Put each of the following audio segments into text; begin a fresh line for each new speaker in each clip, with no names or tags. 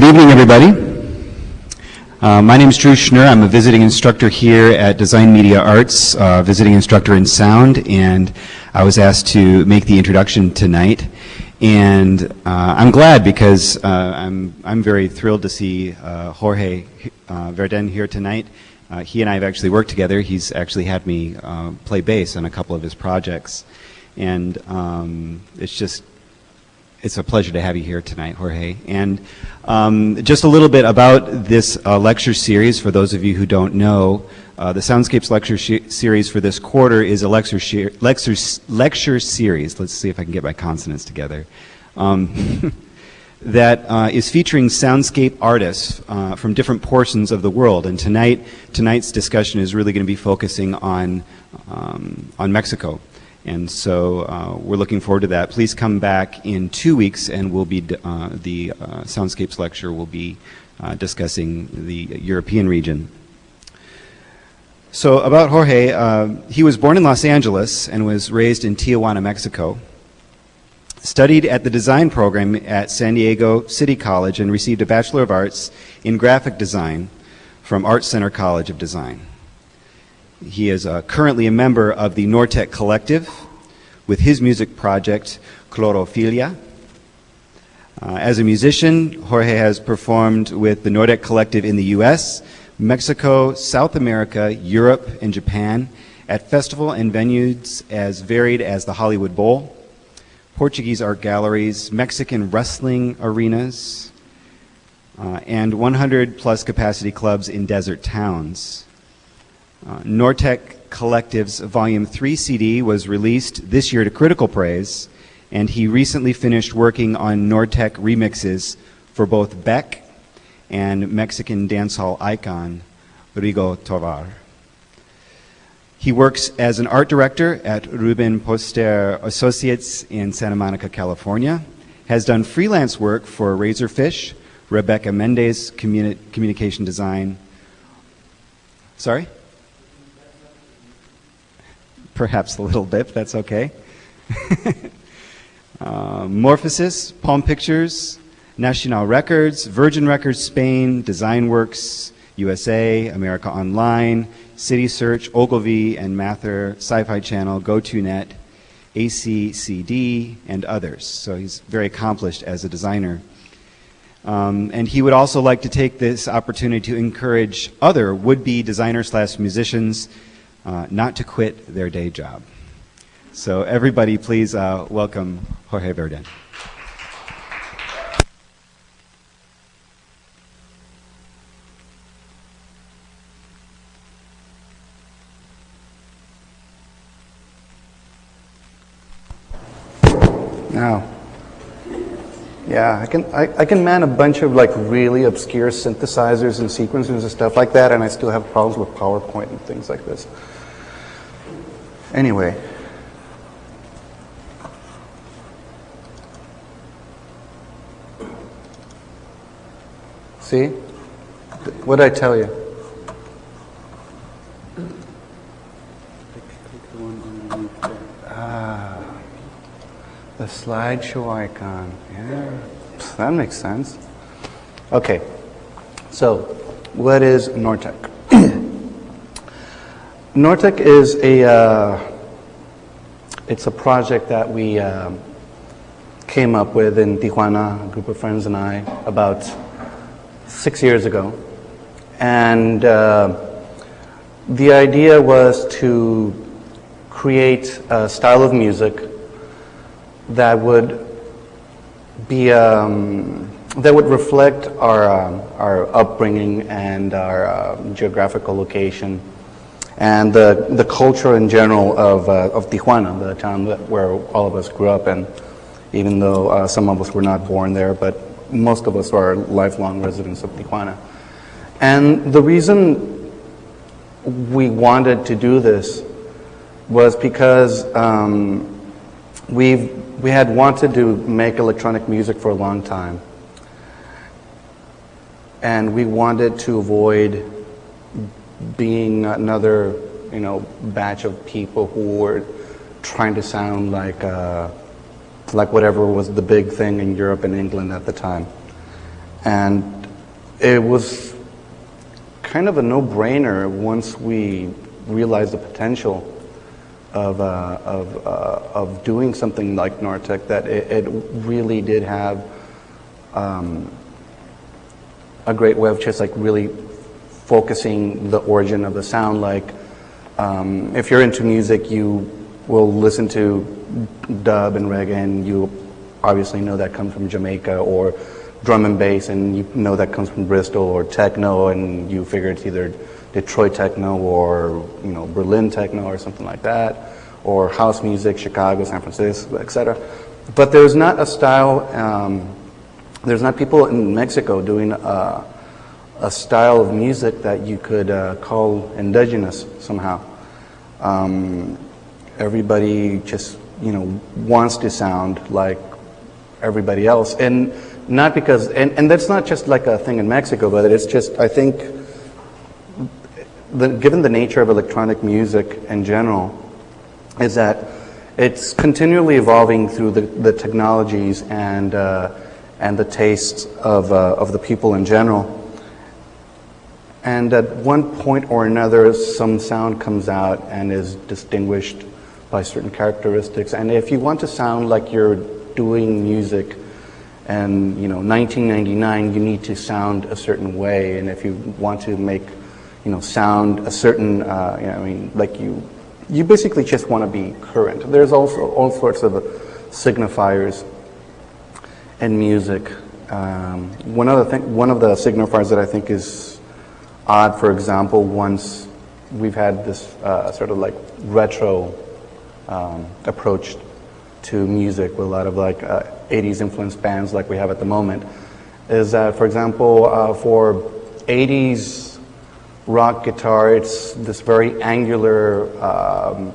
Good evening, everybody. My name is Drew Schnur. I'm a visiting instructor here at Design Media Arts, visiting instructor in sound, and I was asked to make the introduction tonight. And I'm glad because I'm very thrilled to see Jorge Verdin here tonight. He and I have actually worked together. He's actually had me play bass on a couple of his projects. And it's a pleasure to have you here tonight, Jorge. And just a little bit about this lecture series, for those of you who don't know. The Soundscapes lecture series for this quarter is a lecture series. Let's see if I can get my consonants together. That is featuring soundscape artists from different portions of the world. And tonight's discussion is really going to be focusing on Mexico. And so we're looking forward to that. Please come back in 2 weeks, and we'll be the Soundscapes lecture will be discussing the European region. So about Jorge, he was born in Los Angeles and was raised in Tijuana, Mexico. Studied at the design program at San Diego City College and received a Bachelor of Arts in Graphic Design from Art Center College of Design. He is currently a member of the Nortec Collective with his music project, Clorophilia. As a musician, Jorge has performed with the Nortec Collective in the U.S., Mexico, South America, Europe, and Japan at festival and venues as varied as the Hollywood Bowl, Portuguese art galleries, Mexican wrestling arenas, and 100-plus capacity clubs in desert towns. Nortec Collective's Volume 3 CD was released this year to critical praise, and he recently finished working on Nortec remixes for both Beck and Mexican dancehall icon Rigo Tovar. He works as an art director at Ruben Poster Associates in Santa Monica, California, has done freelance work for Razorfish, Rebecca Mendez Communication Design. Sorry? Perhaps a little bit, but that's okay. Morphosis, Palm Pictures, National Records, Virgin Records Spain, Design Works USA, America Online, City Search, Ogilvy and Mather, Sci-Fi Channel, GoToNet, ACCD, and others. So he's very accomplished as a designer. And he would also like to take this opportunity to encourage other would-be designers/musicians not to quit their day job. So everybody please welcome Jorge Verdin.
Now, yeah, I can man a bunch of like really obscure synthesizers and sequencers and stuff like that, and I still have problems with PowerPoint and things like this. Anyway. See? What did I tell you? The slideshow icon. Yeah, that makes sense. Okay, so what is Nortec? Nortec is it's a project that we came up with in Tijuana, a group of friends and I, about 6 years ago. And the idea was to create a style of music that would be that would reflect our upbringing and our geographical location and the culture in general of Tijuana, the town where all of us grew up in, even though some of us were not born there, but most of us are lifelong residents of Tijuana. And the reason we wanted to do this was because we had wanted to make electronic music for a long time, and we wanted to avoid being another, batch of people who were trying to sound like whatever was the big thing in Europe and England at the time. And it was kind of a no-brainer once we realized the potential of doing something like Nortec, that it really did have a great way of just like really focusing the origin of the sound. Like if you're into music, you will listen to dub and reggae, and you obviously know that comes from Jamaica, or drum and bass, and you know that comes from Bristol, or techno, and you figure it's either Detroit techno or Berlin techno or something like that, or house music, Chicago, San Francisco, etc. But there's not a style. There's not people in Mexico doing a style of music that you could call indigenous somehow. Everybody just wants to sound like everybody else, and not because, and that's not just like a thing in Mexico, but it's just, I think, given the nature of electronic music in general, is that it's continually evolving through the technologies and the tastes of the people in general. And at one point or another, some sound comes out and is distinguished by certain characteristics. And if you want to sound like you're doing music and 1999, you need to sound a certain way. And if you want to make sound a certain like you basically just want to be current. There's also all sorts of signifiers in music. One of the signifiers that I think is odd, for example, once we've had this sort of like retro approach to music with a lot of like 80s influenced bands like we have at the moment, is that, for example, for 80s rock guitar, it's this very angular,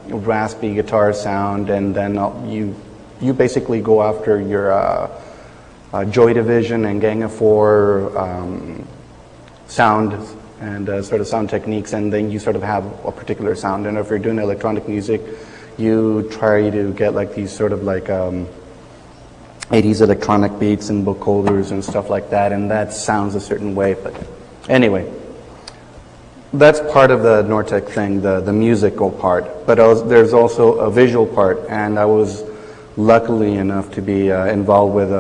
raspy guitar sound, and then you basically go after your Joy Division and Gang of Four sound and sort of sound techniques, and then you sort of have a particular sound. And if you're doing electronic music, you try to get like these sort of like 80s electronic beats and vocoders and stuff like that, and that sounds a certain way. But anyway, that's part of the Nortec thing, the musical part. But there's also a visual part, and I was luckily enough to be involved with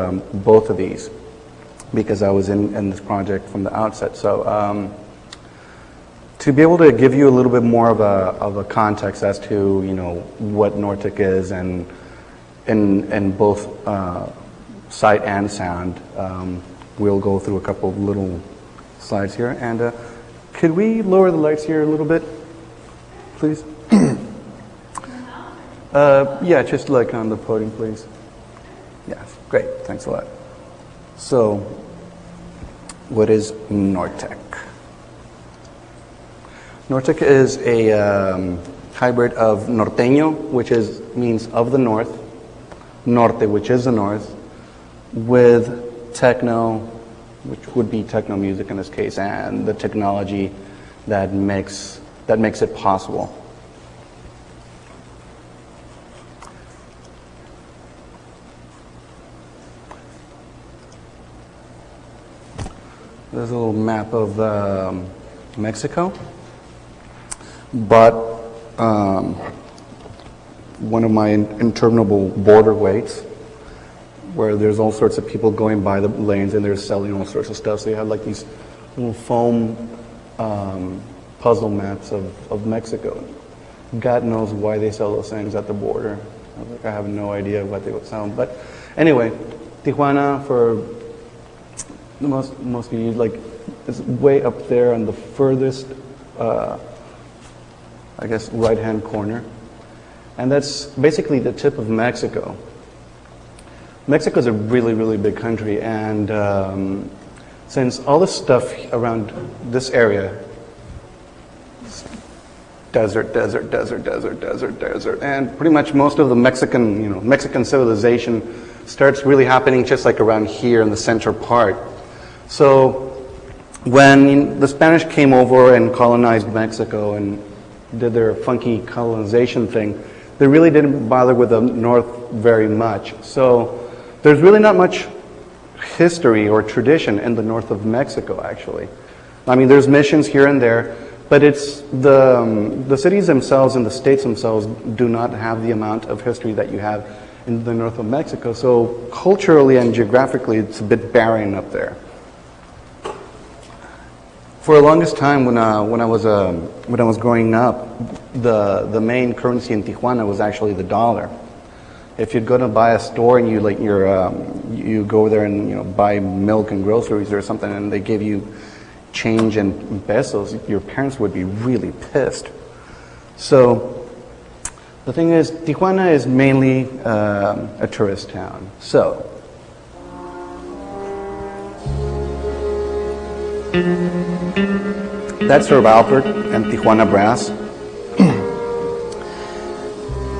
both of these because I was in this project from the outset. So to be able to give you a little bit more of a context as to what Nortec is, and in both sight and sound, we'll go through a couple of little slides here. And could we lower the lights here a little bit, please? Yeah, just like on the podium, please. Yeah, great. Thanks a lot. So, what is Nortec? Nortec is a hybrid of norteño, which means of the north, norte, which is the north, with techno, which would be techno music in this case, and the technology that makes it possible. There's a little map of Mexico, but one of my interminable borderways, where there's all sorts of people going by the lanes and they're selling all sorts of stuff. So you have like these little foam puzzle maps of Mexico. God knows why they sell those things at the border. I have no idea what they would sell. But anyway, Tijuana, for the most of you, like, is way up there on the furthest, I guess, right-hand corner. And that's basically the tip of Mexico. Mexico is a really, really big country, and since all the stuff around this area, desert, desert, desert, desert, desert, desert, and pretty much most of the Mexican civilization starts really happening just like around here in the center part. So when the Spanish came over and colonized Mexico and did their funky colonization thing, they really didn't bother with the north very much. So there's really not much history or tradition in the north of Mexico, actually. I mean, there's missions here and there, but it's the cities themselves and the states themselves do not have the amount of history that you have in the north of Mexico. So culturally and geographically, it's a bit barren up there. For the longest time, when I was growing up, the main currency in Tijuana was actually the dollar. If you'd go to buy a store and you go there and buy milk and groceries or something, and they give you change in pesos, your parents would be really pissed. So the thing is, Tijuana is mainly a tourist town. So that's Herb Alpert and Tijuana Brass.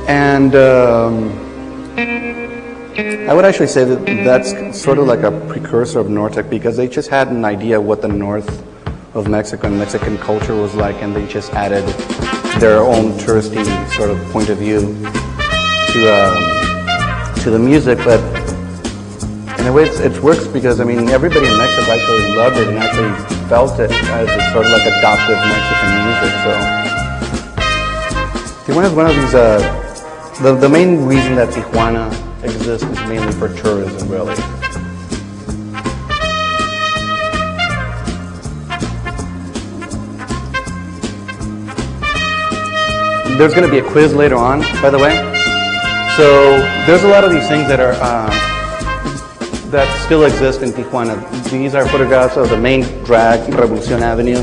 And I would actually say that that's sort of like a precursor of Nortec, because they just had an idea what the north of Mexico and Mexican culture was like, and they just added their own touristy sort of point of view to the music. But in a way it works, because I mean everybody in Mexico actually loved it and actually felt it as a sort of like adoptive Mexican music. So Tijuana is one of these, the main reason that Tijuana exists is mainly for tourism, really. There's going to be a quiz later on, by the way. So there's a lot of these things that are that still exist in Tijuana. These are photographs of the main drag, Revolucion Avenue.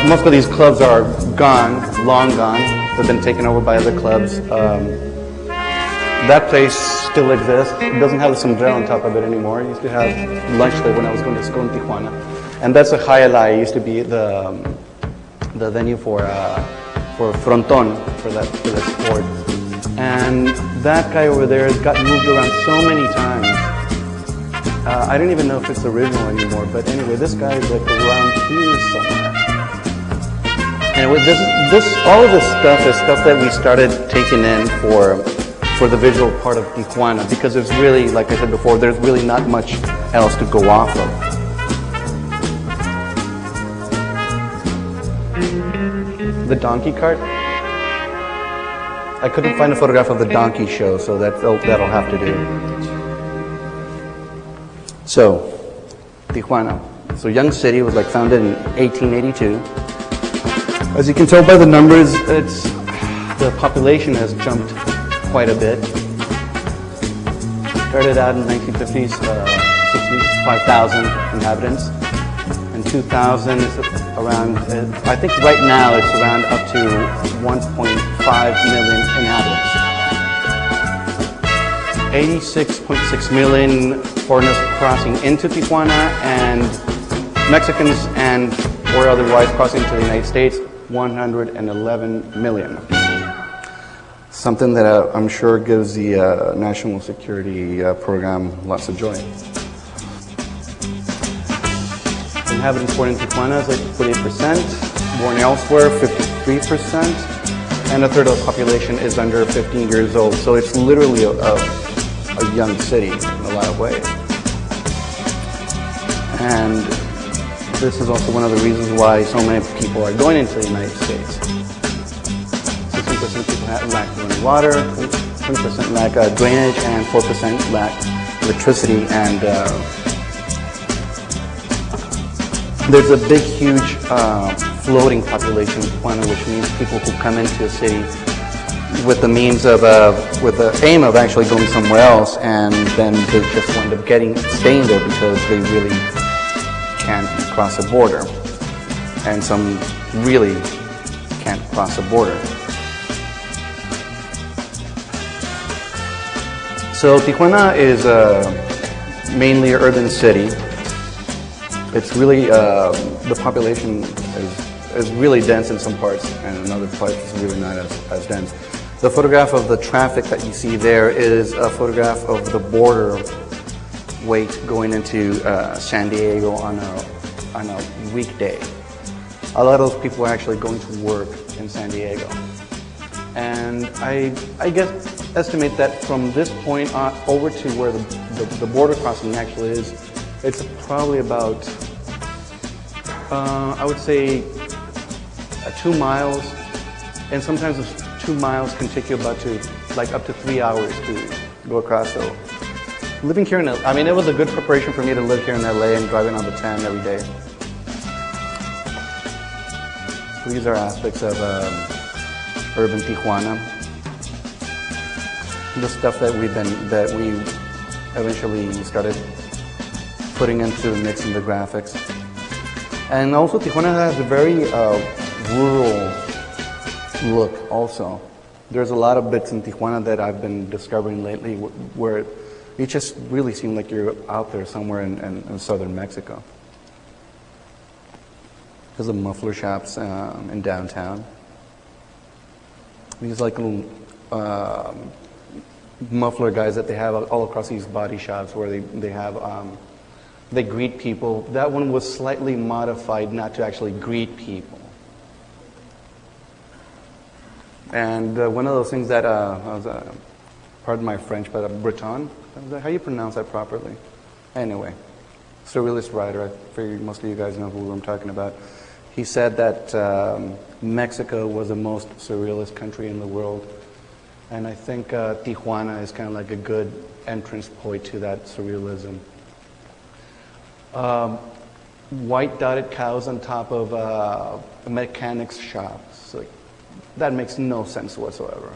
Most of these clubs are gone, long gone. They've been taken over by other clubs. That place still exists. It doesn't have the sombrero on top of it anymore. It used to have lunch there when I was going to school in Tijuana. And that's a Hayalai. It used to be the venue for fronton, for that sport. And that guy over there has got moved around so many times. I don't even know if it's original anymore, but anyway, this guy is like around here somewhere. Anyway, all of this stuff is stuff that we started taking in for the visual part of Tijuana, because there's really, like I said before, there's really not much else to go off of. The donkey cart? I couldn't find a photograph of the donkey show, so that'll have to do. So, Tijuana. So, young city, was like founded in 1882. As you can tell by the numbers, the population has jumped quite a bit. Started out in the 1950s, 65,000 inhabitants. In 2000, it's around, I think right now it's around up to 1.5 million inhabitants. 86.6 million foreigners crossing into Tijuana, and Mexicans and or otherwise crossing to the United States, 111 million. Something that I'm sure gives the national security program lots of joy. Inhabitants born in Tijuana is like 48%, born elsewhere 53%, and a third of the population is under 15 years old. So it's literally a young city in a lot of ways. And this is also one of the reasons why so many people are going into the United States. 16% people lack running water, 20% lack drainage, and 4% lack electricity. And there's a big, huge floating population in Tijuana, which means people who come into a city with the means of, with the aim of actually going somewhere else, and then they just wind up staying there because they really can't cross a border, and some really can't cross a border. So Tijuana is mainly an urban city. It's really, the population is really dense in some parts, and in other parts it's really not as dense. The photograph of the traffic that you see there is a photograph of the border wait going into San Diego on a weekday. A lot of those people are actually going to work in San Diego. And I guess estimate that from this point on over to where the border crossing actually is, it's probably about, I would say, 2 miles. And sometimes those 2 miles can take you about up to 3 hours to go across. So living here in LA, I mean, it was a good preparation for me to live here in LA and driving on the 10 every day. These are aspects of urban Tijuana. The stuff that we eventually started putting into mixing the graphics. And also Tijuana has a very rural look also. There's a lot of bits in Tijuana that I've been discovering lately where it just really seems like you're out there somewhere in southern Mexico. There's the muffler shops in downtown. These like little muffler guys that they have all across these body shops where they greet people. That one was slightly modified not to actually greet people. And one of those things that pardon my French, but Breton, how do you pronounce that properly? Anyway, surrealist writer, I figure most of you guys know who I'm talking about. He said that Mexico was the most surrealist country in the world. And I think Tijuana is kind of like a good entrance point to that surrealism. White dotted cows on top of a mechanic's shop. That makes no sense whatsoever.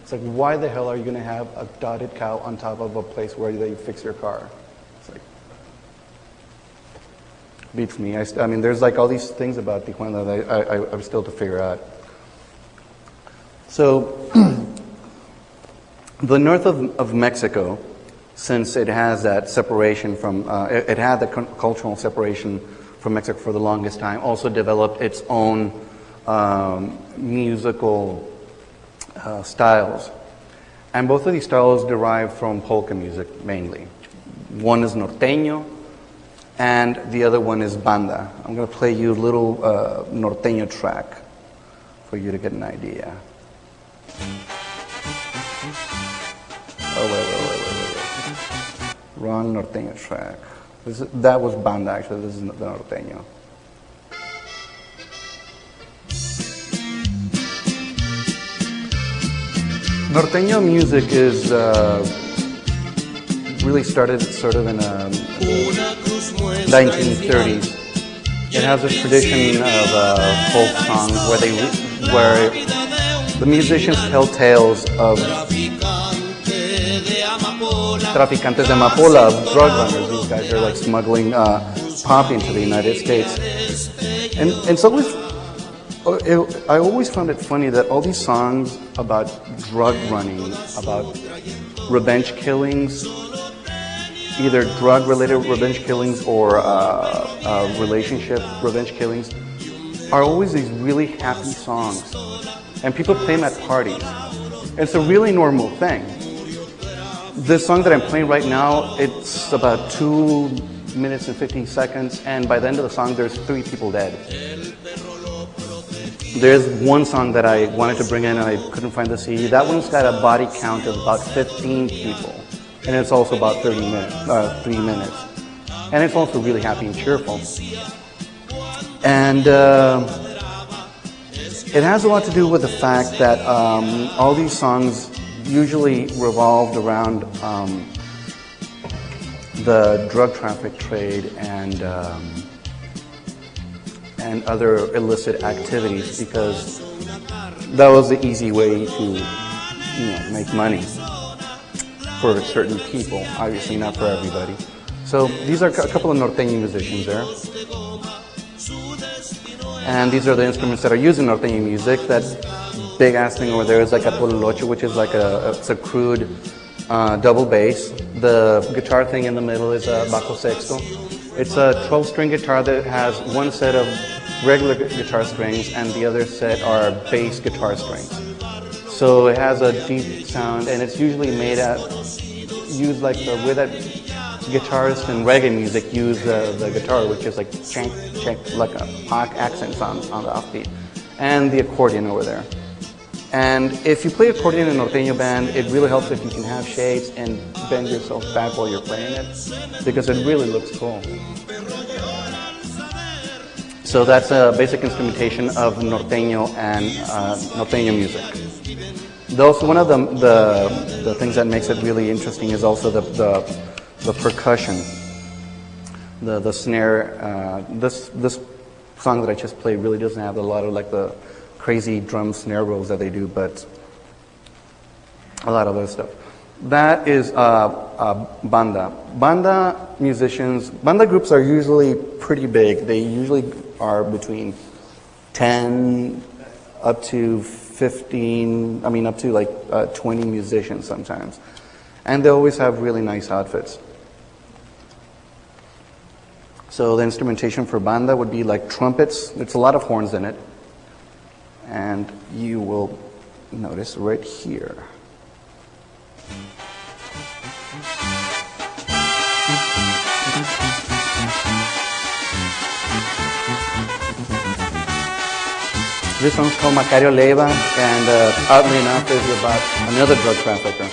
It's like, why the hell are you going to have a dotted cow on top of a place where they fix your car? It's like, beats me. I mean, there's like all these things about Tijuana that I'm still to figure out. So, the north of Mexico, since it has that separation from, it had the cultural separation from Mexico for the longest time, also developed its own musical styles. And both of these styles derive from polka music mainly. One is norteño, and the other one is banda. I'm going to play you a little norteño track for you to get an idea. Oh, wait. Wrong norteño track. That was banda, actually. This is the norteño. Norteño music is really started sort of in the 1930s. It has this tradition of folk songs where the musicians tell tales of traficantes de amapola, of drug runners. These guys are like smuggling poppy into the United States. And so I always found it funny that all these songs about drug running, about revenge killings, either drug-related revenge killings or relationship revenge killings, are always these really happy songs. And people play them at parties. It's a really normal thing. This song that I'm playing right now, it's about 2 minutes and 15 seconds, and by the end of the song, there's 3 people dead. There's one song that I wanted to bring in and I couldn't find the CD. That one's got a body count of about 15 people. And it's also about 3 minutes. And it's also really happy and cheerful. And it has a lot to do with the fact that all these songs usually revolved around the drug traffic trade and other illicit activities, because that was the easy way to, make money for certain people. Obviously, not for everybody. So these are a couple of norteño musicians there, and these are the instruments that are used in norteño music. That big ass thing over there is like a tololoche, which is like it's a crude double bass. The guitar thing in the middle is a bajo sexto. It's a 12-string guitar that has one set of regular guitar strings and the other set are bass guitar strings. So it has a deep sound, and it's usually used like the way that guitarists in reggae music use the guitar, which is like chank, like a accents on the offbeat, and the accordion over there. And if you play accordion in a norteño band, it really helps if you can have shades and bend yourself back while you're playing it, because it really looks cool. So that's a basic instrumentation of norteño and norteño music. One of the things that makes it really interesting is also the percussion, the snare. This song that I just played really doesn't have a lot of like the crazy drum snare rolls that they do, but a lot of other stuff. That is banda. Banda musicians, banda groups are usually pretty big. They usually are between 10 up to 15, up to like 20 musicians sometimes. And they always have really nice outfits. So the instrumentation for banda would be like trumpets. There's a lot of horns in it. And you will notice right here. This song's called Macario Leiva, and oddly enough is about another drug trafficker.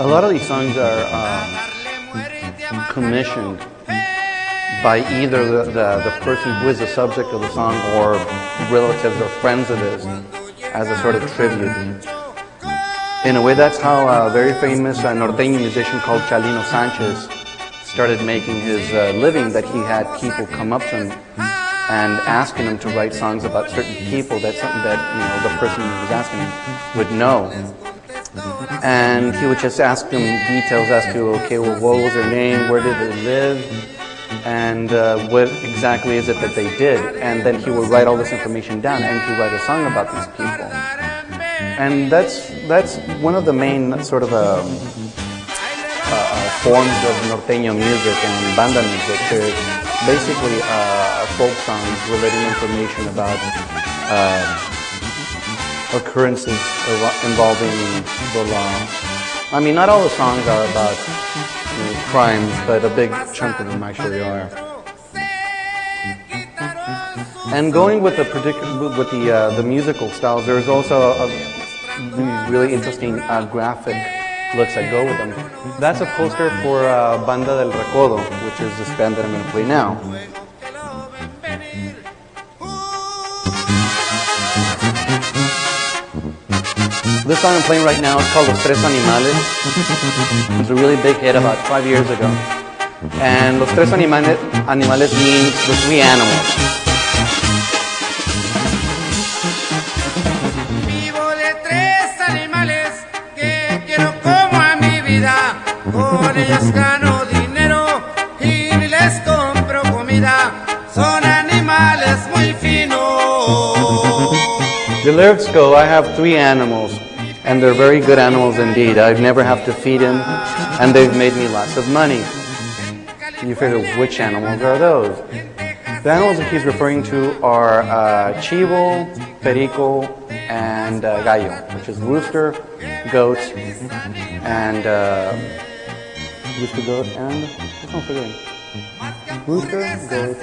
A lot of these songs are commissioned by either the person who is the subject of the song or relatives or friends of his as a sort of tribute. In a way, that's how a very famous norteño musician called Chalino Sanchez started making his living, that he had people come up to him and asking him to write songs about certain people, that's something that the person who was asking him would know. And he would just ask them details as to, okay, well, what was their name, where did they live, and what exactly is it that they did. And then he would write all this information down, and he'd write a song about these people. And that's one of the main sort of forms of norteño music and banda music. There's basically folk songs relating information about occurrences involving the law. Not all the songs are about crimes, but a big chunk of them actually are. And going with the musical styles, there's also these really interesting graphic looks that go with them. That's a poster for Banda del Recodo, which is this band that I'm going to play now. This song I'm playing right now is called Los Tres Animales. It was a really big hit about 5 years ago. And Los Tres Animales means the three animals.
Con ellos gano dinero y ni les compro comida. Son animales muy finos.
The lyrics go, I have three animals, and they're very good animals indeed. I'd never have to feed them, and they've made me lots of money. You figure, which animals are those? The animals that he's referring to are chivo, perico, and gallo, which is rooster, goat, and rooster, goat, and what's one forgetting? Rooster, goat,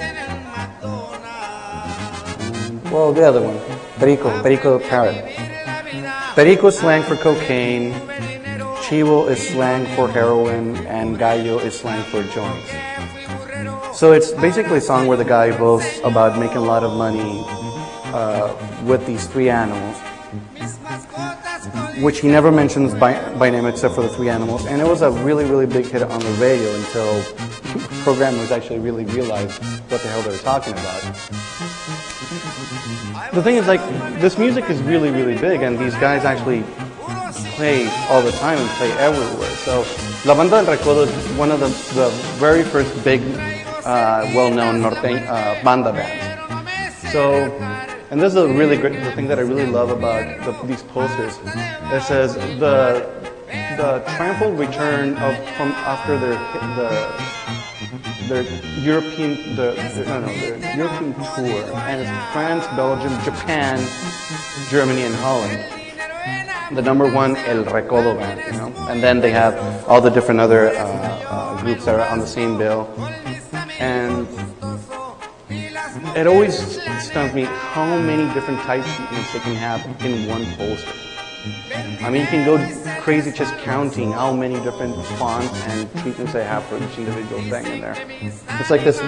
and, well, the other one, perico parrot. Perico is slang for cocaine, chivo is slang for heroin, and gallo is slang for joints. So it's basically a song where the guy boasts about making a lot of money with these three animals, which he never mentions by name except for the three animals. And it was a really, really big hit on the radio until programmers actually really realized what the hell they were talking about. The thing is, like, this music is really, really big, and these guys actually play all the time and play everywhere. So La Banda del Recodo is one of the very first big, well-known banda bands. So, and this is a really great, the thing that I really love about these posters. It says the triumphal return from after their European their European tour, and it's France, Belgium, Japan, Germany, and Holland. the number one El Recodo band, you know, and then they have all the different other groups that are on the same bill, and it always stuns me how many different types of music can have in one poster. I mean, you can go crazy just counting how many different fonts and treatments they have for each individual thing in there. It's like this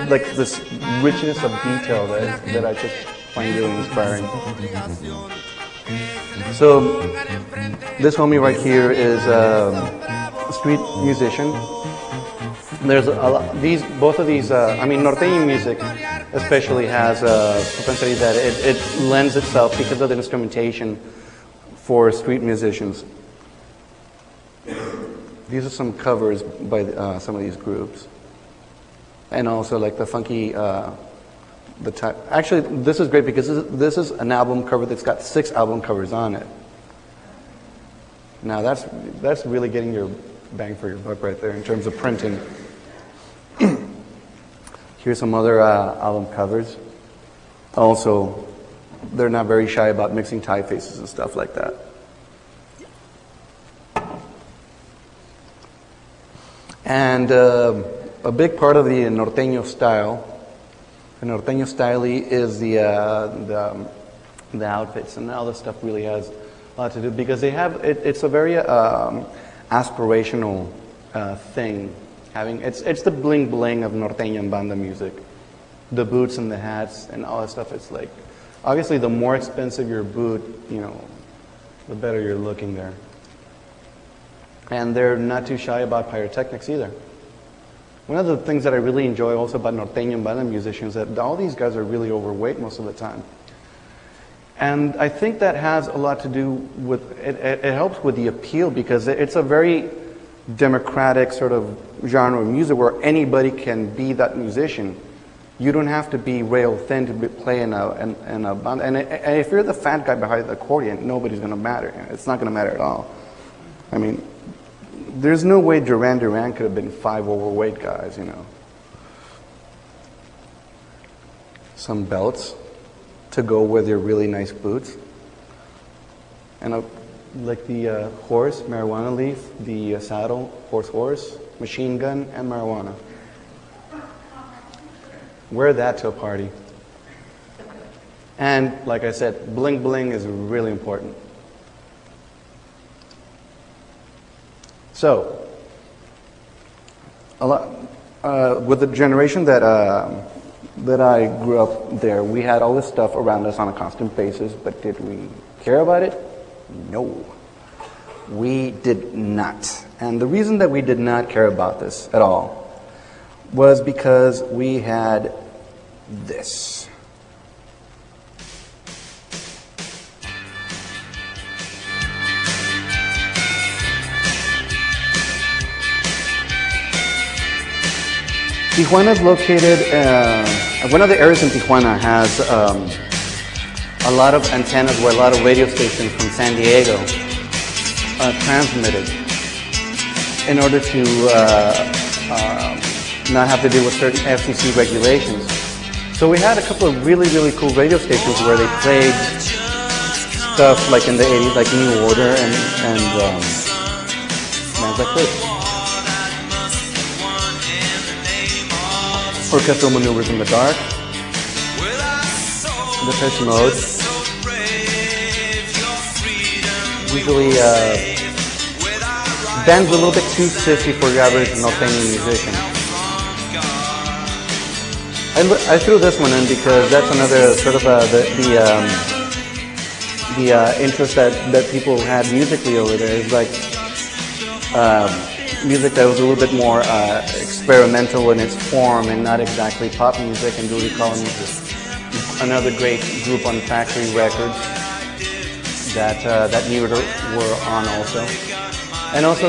richness of detail that I just find really inspiring. So this homie right here is a street musician. There's both of these. I mean, norteño music especially has a propensity that it lends itself because of the instrumentation for street musicians. These are some covers by some of these groups, and also like the funky. Actually, this is great because this is an album cover that's got 6 album covers on it. Now that's really getting your bang for your buck right there in terms of printing. Here's some other album covers. Also, they're not very shy about mixing typefaces and stuff like that. And a big part of the norteño style. The norteño style is the outfits, and all this stuff really has a lot to do because they have it's a very aspirational thing. It's the bling bling of norteño and banda music, the boots and the hats and all that stuff. It's like obviously the more expensive your boot, you know, the better you're looking there. And they're not too shy about pyrotechnics either. One of the things that I really enjoy also about norteño and banda musicians is that all these guys are really overweight most of the time. And I think that has a lot to do with, it helps with the appeal because it's a very democratic sort of genre of music where anybody can be that musician. You don't have to be rail thin to play in a band. And if you're the fat guy behind the accordion, nobody's going to matter. It's not going to matter at all. I mean, there's no way Duran Duran could have been 5 overweight guys, you know. Some belts to go with your really nice boots. And like the horse, marijuana leaf, the saddle, horse, machine gun, and marijuana. Wear that to a party. And like I said, bling bling is really important. So, with the generation that I grew up there, we had all this stuff around us on a constant basis, but did we care about it? No, we did not. And the reason that we did not care about this at all was because we had this. Tijuana is located, one of the areas in Tijuana has a lot of antennas where a lot of radio stations from San Diego transmitted in order to not have to deal with certain FCC regulations. So we had a couple of really, really cool radio stations where they played stuff like in the 80s, like New Order and bands like this. Orchestral Maneuvers in the Dark, Depeche Mode. Usually, bands a little bit too sissy for your average norteño musician. I threw this one in because that's another sort of the interest that people had musically over there. It's like music that was a little bit more experimental in its form and not exactly pop music, and Duty Collins is another great group on Factory Records that New Order were on also. And also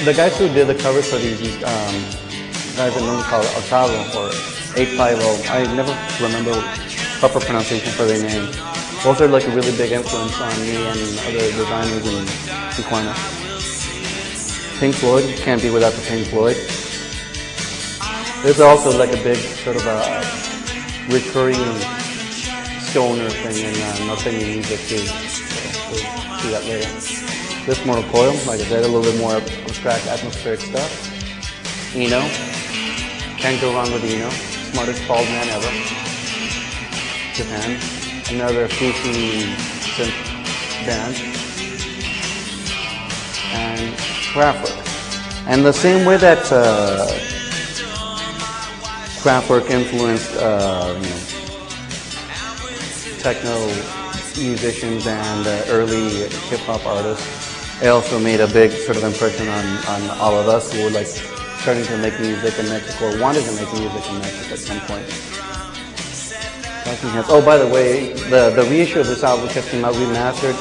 the guys who did the covers for these guys that normally call it Octavo or 850, I never remember proper pronunciation for their name. Both are like a really big influence on me and other designers in Tijuana. Pink Floyd, can't be without the Pink Floyd. There's also like a big sort of a recurring stoner thing in norteño music too. So. We'll see that later. This Mortal Coil, like I said, a little bit more abstract, atmospheric stuff. Eno, can't go wrong with Eno. Smartest bald man ever. Japan, another Fuji synth band. And Kraftwerk. And the same way that Kraftwerk influenced, techno musicians and early hip hop artists, it also made a big sort of impression on all of us who were like starting to make music in Mexico or wanted to make music in Mexico at some point. Talking Heads. Oh, by the way, the reissue of this album just came out remastered.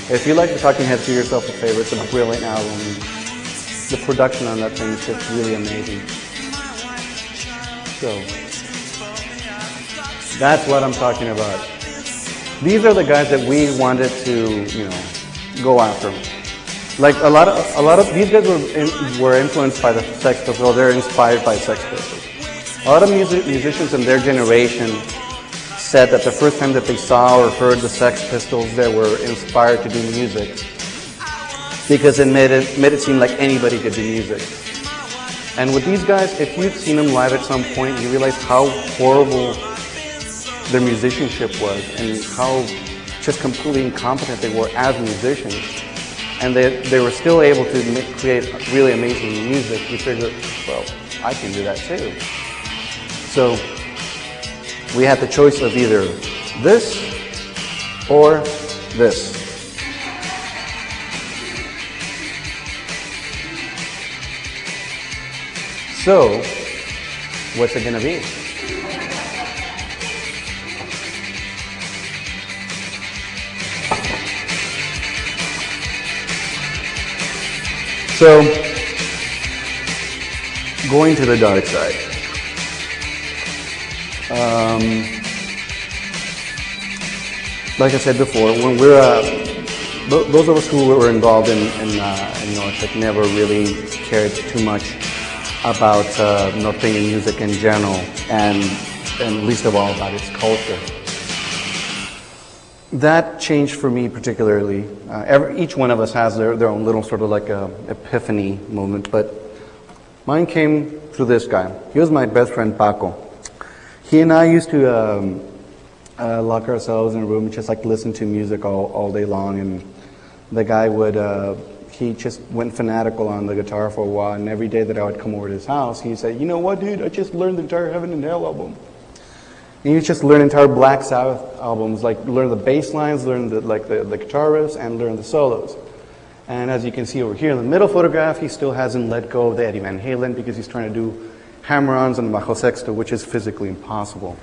If you like the Talking Heads, do yourself a favor. It's a brilliant album. The production on that thing is just really amazing. So, that's what I'm talking about. These are the guys that we wanted to, go after. Like a lot of these guys were influenced by the Sex Pistols. They're inspired by Sex Pistols. A lot of musicians in their generation said that the first time that they saw or heard the Sex Pistols, they were inspired to do music because it made it seem like anybody could do music. And with these guys, if you'd seen them live at some point, you realize how horrible their musicianship was and how just completely incompetent they were as musicians. And they were still able to create really amazing music. You figure, well, I can do that too. So we had the choice of either this or this. So, what's it gonna be? So, going to the dark side. Like I said before, when those of us who were involved in Nortec never really cared too much about norteño music in general, and least of all about its culture. That changed for me particularly. Each one of us has their own little sort of like a epiphany moment, but mine came through this guy. He was my best friend, Paco. He and I used to lock ourselves in a room and just like listen to music all day long, and the guy he just went fanatical on the guitar for a while, and every day that I would come over to his house, he'd say, you know what, dude, I just learned the entire Heaven and Hell album. And you just learn entire Black Sabbath albums, like learn the bass lines, learn the guitar riffs, and learn the solos. And as you can see over here in the middle photograph, he still hasn't let go of the Eddie Van Halen because he's trying to do hammer-ons on the bajo sexto, which is physically impossible.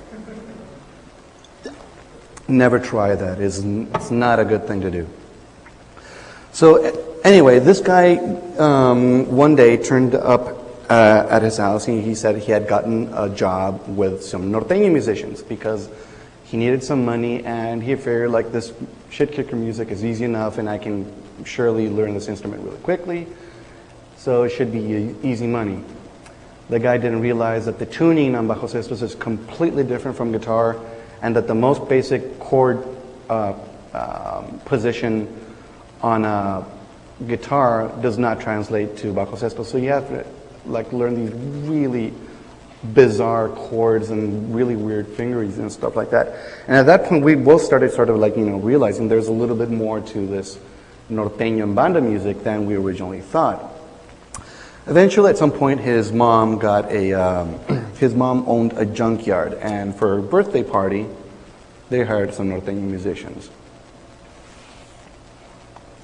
Never try that. It's not a good thing to do. So anyway, this guy one day turned up at his house, and he said he had gotten a job with some norteño musicians because he needed some money, and he figured like this shit kicker music is easy enough, and I can surely learn this instrument really quickly, so it should be easy money. The guy didn't realize that the tuning on bajo sextos is completely different from guitar, and that the most basic chord position on a guitar does not translate to bajo sexto, so you have to like learn these really bizarre chords and really weird fingerings and stuff like that. And at that point, we both started sort of like, realizing there's a little bit more to this norteño and banda music than we originally thought. Eventually, at some point, his mom owned a junkyard, and for her birthday party, they hired some norteño musicians.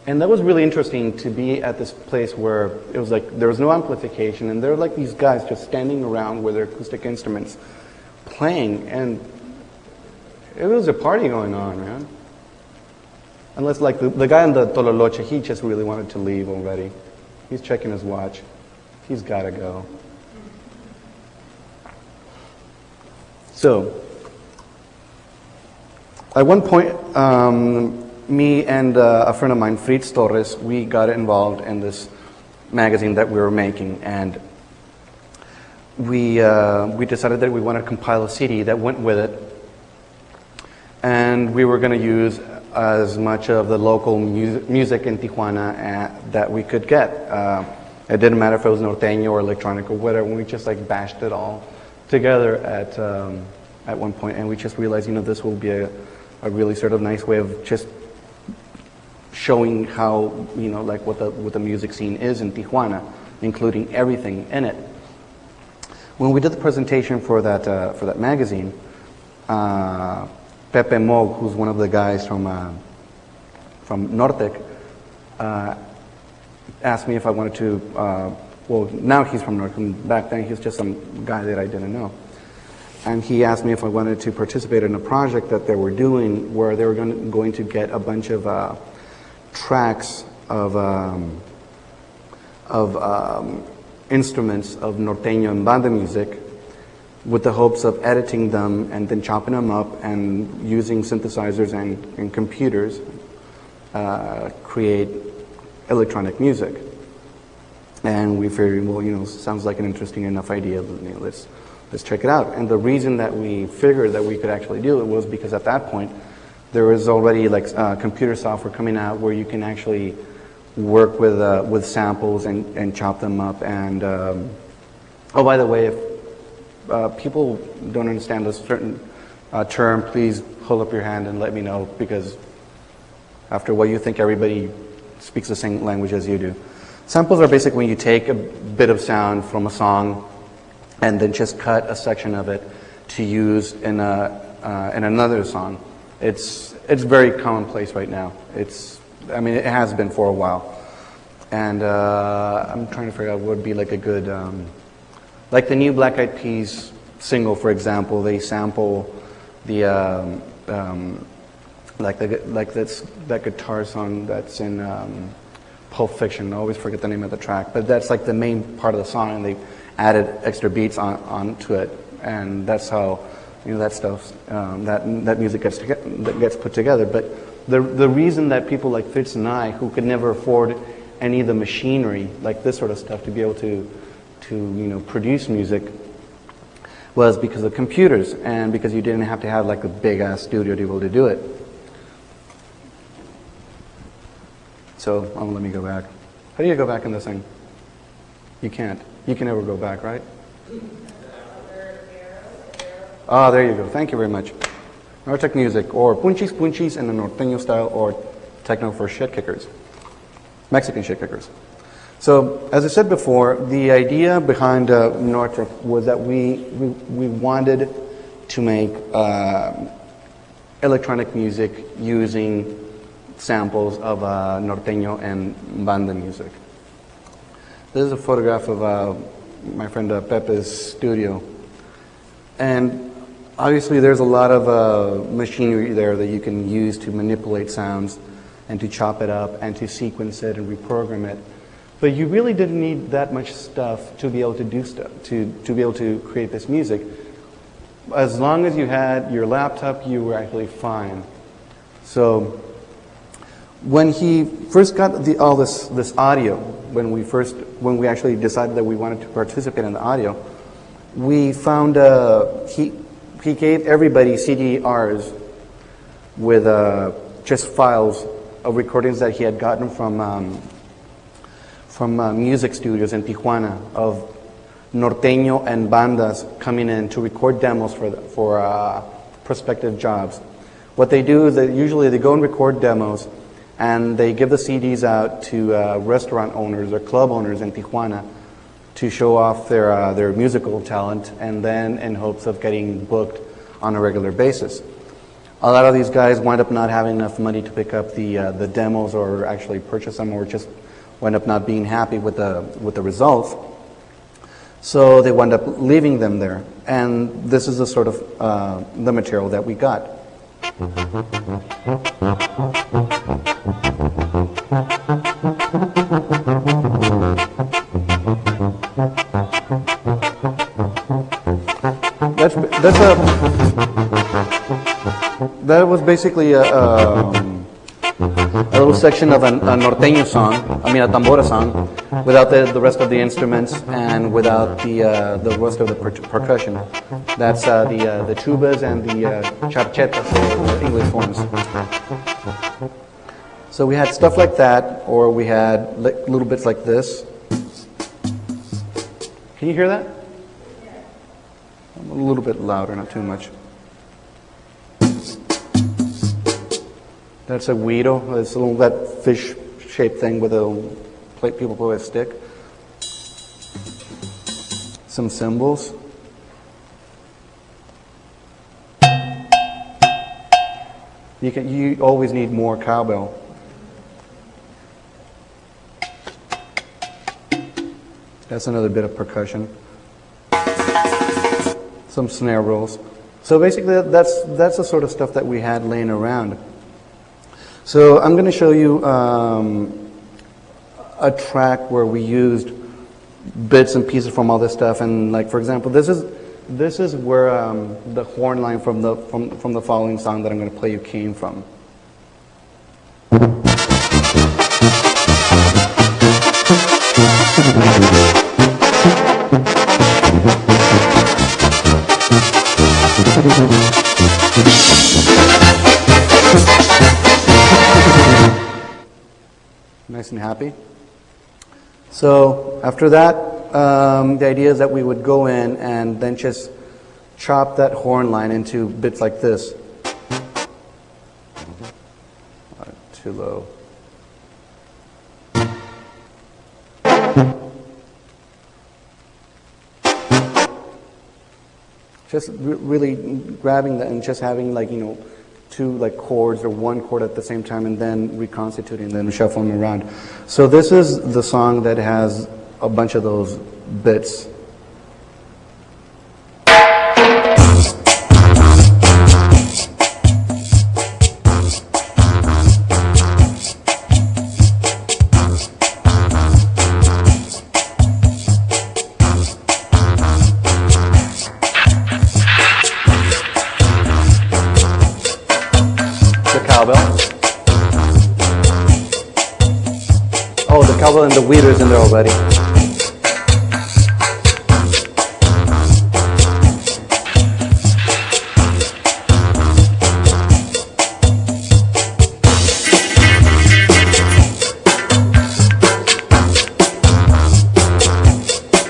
And that was really interesting to be at this place where it was like there was no amplification, and there were like these guys just standing around with their acoustic instruments playing, and it was a party going on, man. Unless like the guy in the Tololoche, he just really wanted to leave already. He's checking his watch. He's got to go. So, at one point, me and a friend of mine, Fritz Torres, we got involved in this magazine that we were making, and we decided that we wanted to compile a CD that went with it, and we were going to use as much of the local music in Tijuana that we could get. It didn't matter if it was norteño or electronic or whatever. We just like bashed it all together at one point, and we just realized, this will be a really sort of nice way of just showing how, like what the music scene is in Tijuana, including everything in it. When we did the presentation for that magazine, Pepe Moog, who's one of the guys from Nortec, asked me if I wanted to, well, now he's from Nortec, back then he was just some guy that I didn't know. And he asked me if I wanted to participate in a project that they were doing where they were going to get a bunch of tracks of instruments of norteño and banda music with the hopes of editing them and then chopping them up and using synthesizers and computers create electronic music. And we figured, well, sounds like an interesting enough idea. Let's check it out. And the reason that we figured that we could actually do it was because at that point there was already like computer software coming out where you can actually work with samples and chop them up. And oh, by the way, if people don't understand a certain term, please hold up your hand and let me know, because after a while you think everybody speaks the same language as you do. Samples are basically when you take a bit of sound from a song and then just cut a section of it to use in another song. It's very commonplace right now. It has been for a while. And I'm trying to figure out what would be like a good, like the new Black Eyed Peas single, for example. They sample the that guitar song that's in Pulp Fiction. I always forget the name of the track, but that's like the main part of the song, and they added extra beats onto it, and that's how that stuff that music gets put together. But the reason that people like Fitz and I, who could never afford any of the machinery like this sort of stuff to be able to produce music, was because of computers, and because you didn't have to have like a big ass studio to be able to do it. So let me go back. How do you go back in this thing? You can't. You can never go back, right? Ah, there you go. Thank you very much. Nortec music, or punchis in the norteño style, or techno for shit kickers, Mexican shit kickers. So, as I said before, the idea behind Nortec was that we wanted to make electronic music using samples of norteño and banda music. This is a photograph of my friend Pepe's studio. And obviously there's a lot of machinery there that you can use to manipulate sounds and to chop it up and to sequence it and reprogram it. But you really didn't need that much stuff to be able to do stuff, to be able to create this music. As long as you had your laptop, you were actually fine. So when he first got all this audio, when we actually decided that we wanted to participate in the audio, we found he gave everybody CDRs with just files of recordings that he had gotten from music studios in Tijuana of norteño and bandas coming in to record demos for prospective jobs. What they do is usually they go and record demos, and they give the CDs out to restaurant owners or club owners in Tijuana to show off their musical talent, and then in hopes of getting booked on a regular basis. A lot of these guys wind up not having enough money to pick up the demos or actually purchase them, or just wind up not being happy with the results. So they wind up leaving them there, and this is the sort of the material that we got. That was basically a a little section of a norteño song, a tambora song, without the rest of the instruments and without the rest of the percussion. That's the tubas and the charchetas, or English horns. So we had stuff like that, or we had little bits like this. Can you hear that? A little bit louder, not too much. That's a guiro. It's that fish-shaped thing with a plate people put with a stick. Some cymbals. You always need more cowbell. That's another bit of percussion. Some snare rolls. So basically, that's the sort of stuff that we had laying around. So I'm going to show you a track where we used bits and pieces from all this stuff. And like, for example, this is where the horn line from the following song that I'm going to play you came from. Nice and happy. So after that, the idea is that we would go in and then just chop that horn line into bits like this. Too low. Just really grabbing that and just having two chords or one chord at the same time, and then reconstituting, then shuffling around. So this is the song that has a bunch of those bits. Oh, the cowbell and the weeder's in there already.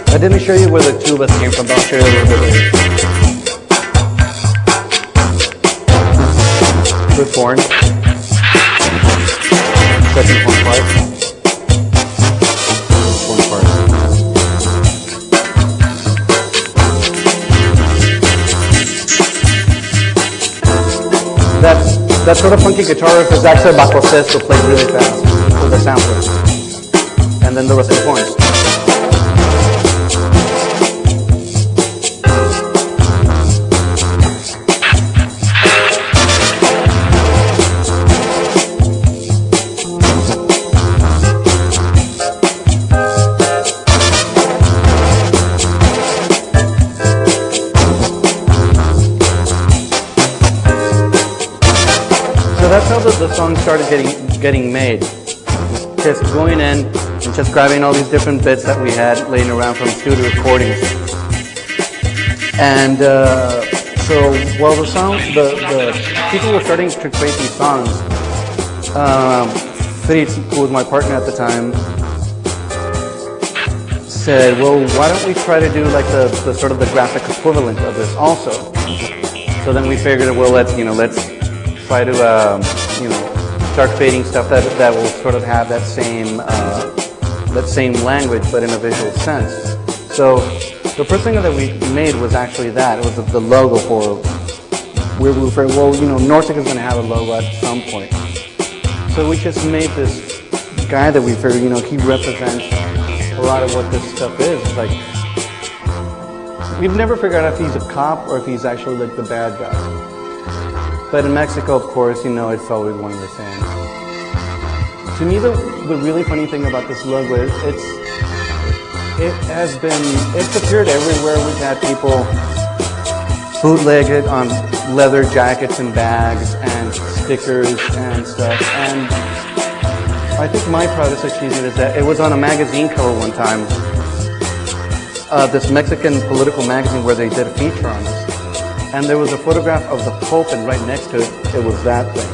I didn't show you where the tubas came from, but I'll show you a little bit later. First horn. Second horn part. Horn part. That sort of funky guitar riff is actually bajo sexto played really fast with the sampler. And then the rest of the horns. That's how the song started getting made. Just going in and just grabbing all these different bits that we had laying around from studio recordings. And so while the people were starting to create these songs, Fritz, who was my partner at the time, said, well, why don't we try to do like the sort of the graphic equivalent of this also? So then we figured, well, let's try to start creating stuff that will sort of have that same language, but in a visual sense. So the first thing that we made was actually that. It was the logo for where we were. Well, Nortec is going to have a logo at some point. So we just made this guy that we figured, he represents a lot of what this stuff is. It's like we've never figured out if he's a cop or if he's actually like the bad guy. But in Mexico, of course, it's always one and the same. To me, the really funny thing about this logo is it's appeared everywhere. We've had people bootleg it on leather jackets and bags and stickers and stuff. And I think my proudest achievement is that it was on a magazine cover one time. This Mexican political magazine where they did a feature on us. And there was a photograph of the Pope, and right next to it, it was that thing.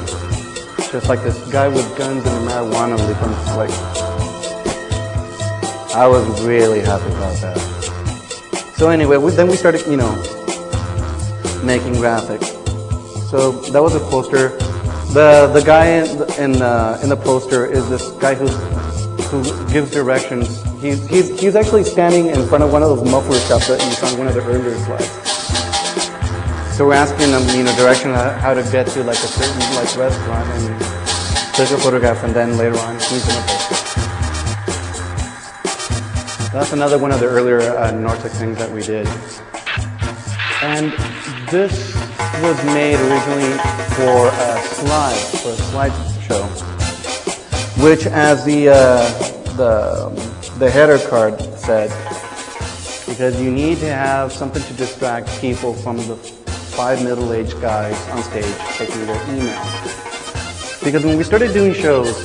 Just like this guy with guns and a marijuana leaf. And it's like, I was really happy about that. So anyway, then we started, making graphics. So that was a poster. The guy in the poster is this guy who gives directions. He's actually standing in front of one of those muffler shops that you saw in one of the earlier slides. So we're asking him, direction how to get to like a certain restaurant, and take a photograph, and then later on he's in a poster. That's another one of the earlier Nortec things that we did. And this was made originally for a slideshow, which, as the header card said, because you need to have something to distract people from the 5 middle-aged guys on stage taking their email. Because when we started doing shows,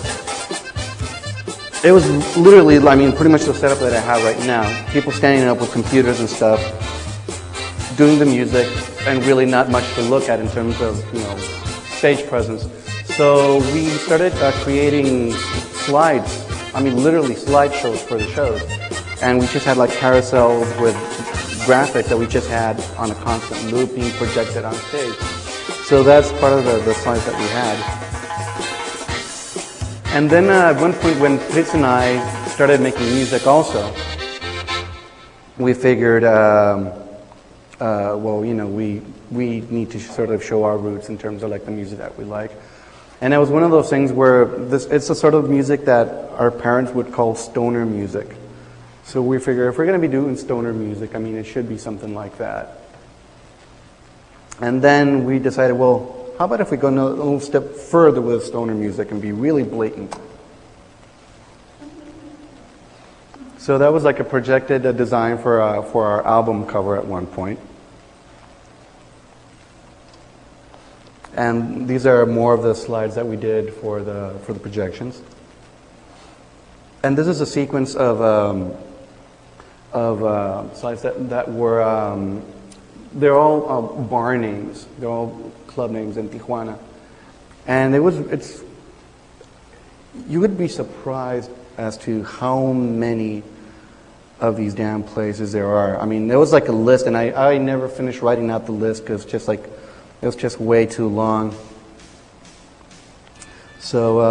it was literally, pretty much the setup that I have right now. People standing up with computers and stuff, doing the music, and really not much to look at in terms of, stage presence. So we started creating slides, literally slideshows for the shows. And we just had like carousels with graphics that we just had on a constant loop being projected on stage. So that's part of the slides that we had. And then at one point when Fritz and I started making music also, we figured, we need to sort of show our roots in terms of like the music that we like. And it was one of those things where it's the sort of music that our parents would call stoner music. So we figure if we're going to be doing stoner music, it should be something like that. And then we decided, well, how about if we go a little step further with stoner music and be really blatant? So that was like a projected design for our album cover at one point. And these are more of the slides that we did for the projections. And this is a sequence of slides that were, they're all bar names. They're all club names in Tijuana. And you would be surprised as to how many of these damn places there are. There was like a list, and I never finished writing out the list because it was just way too long. So,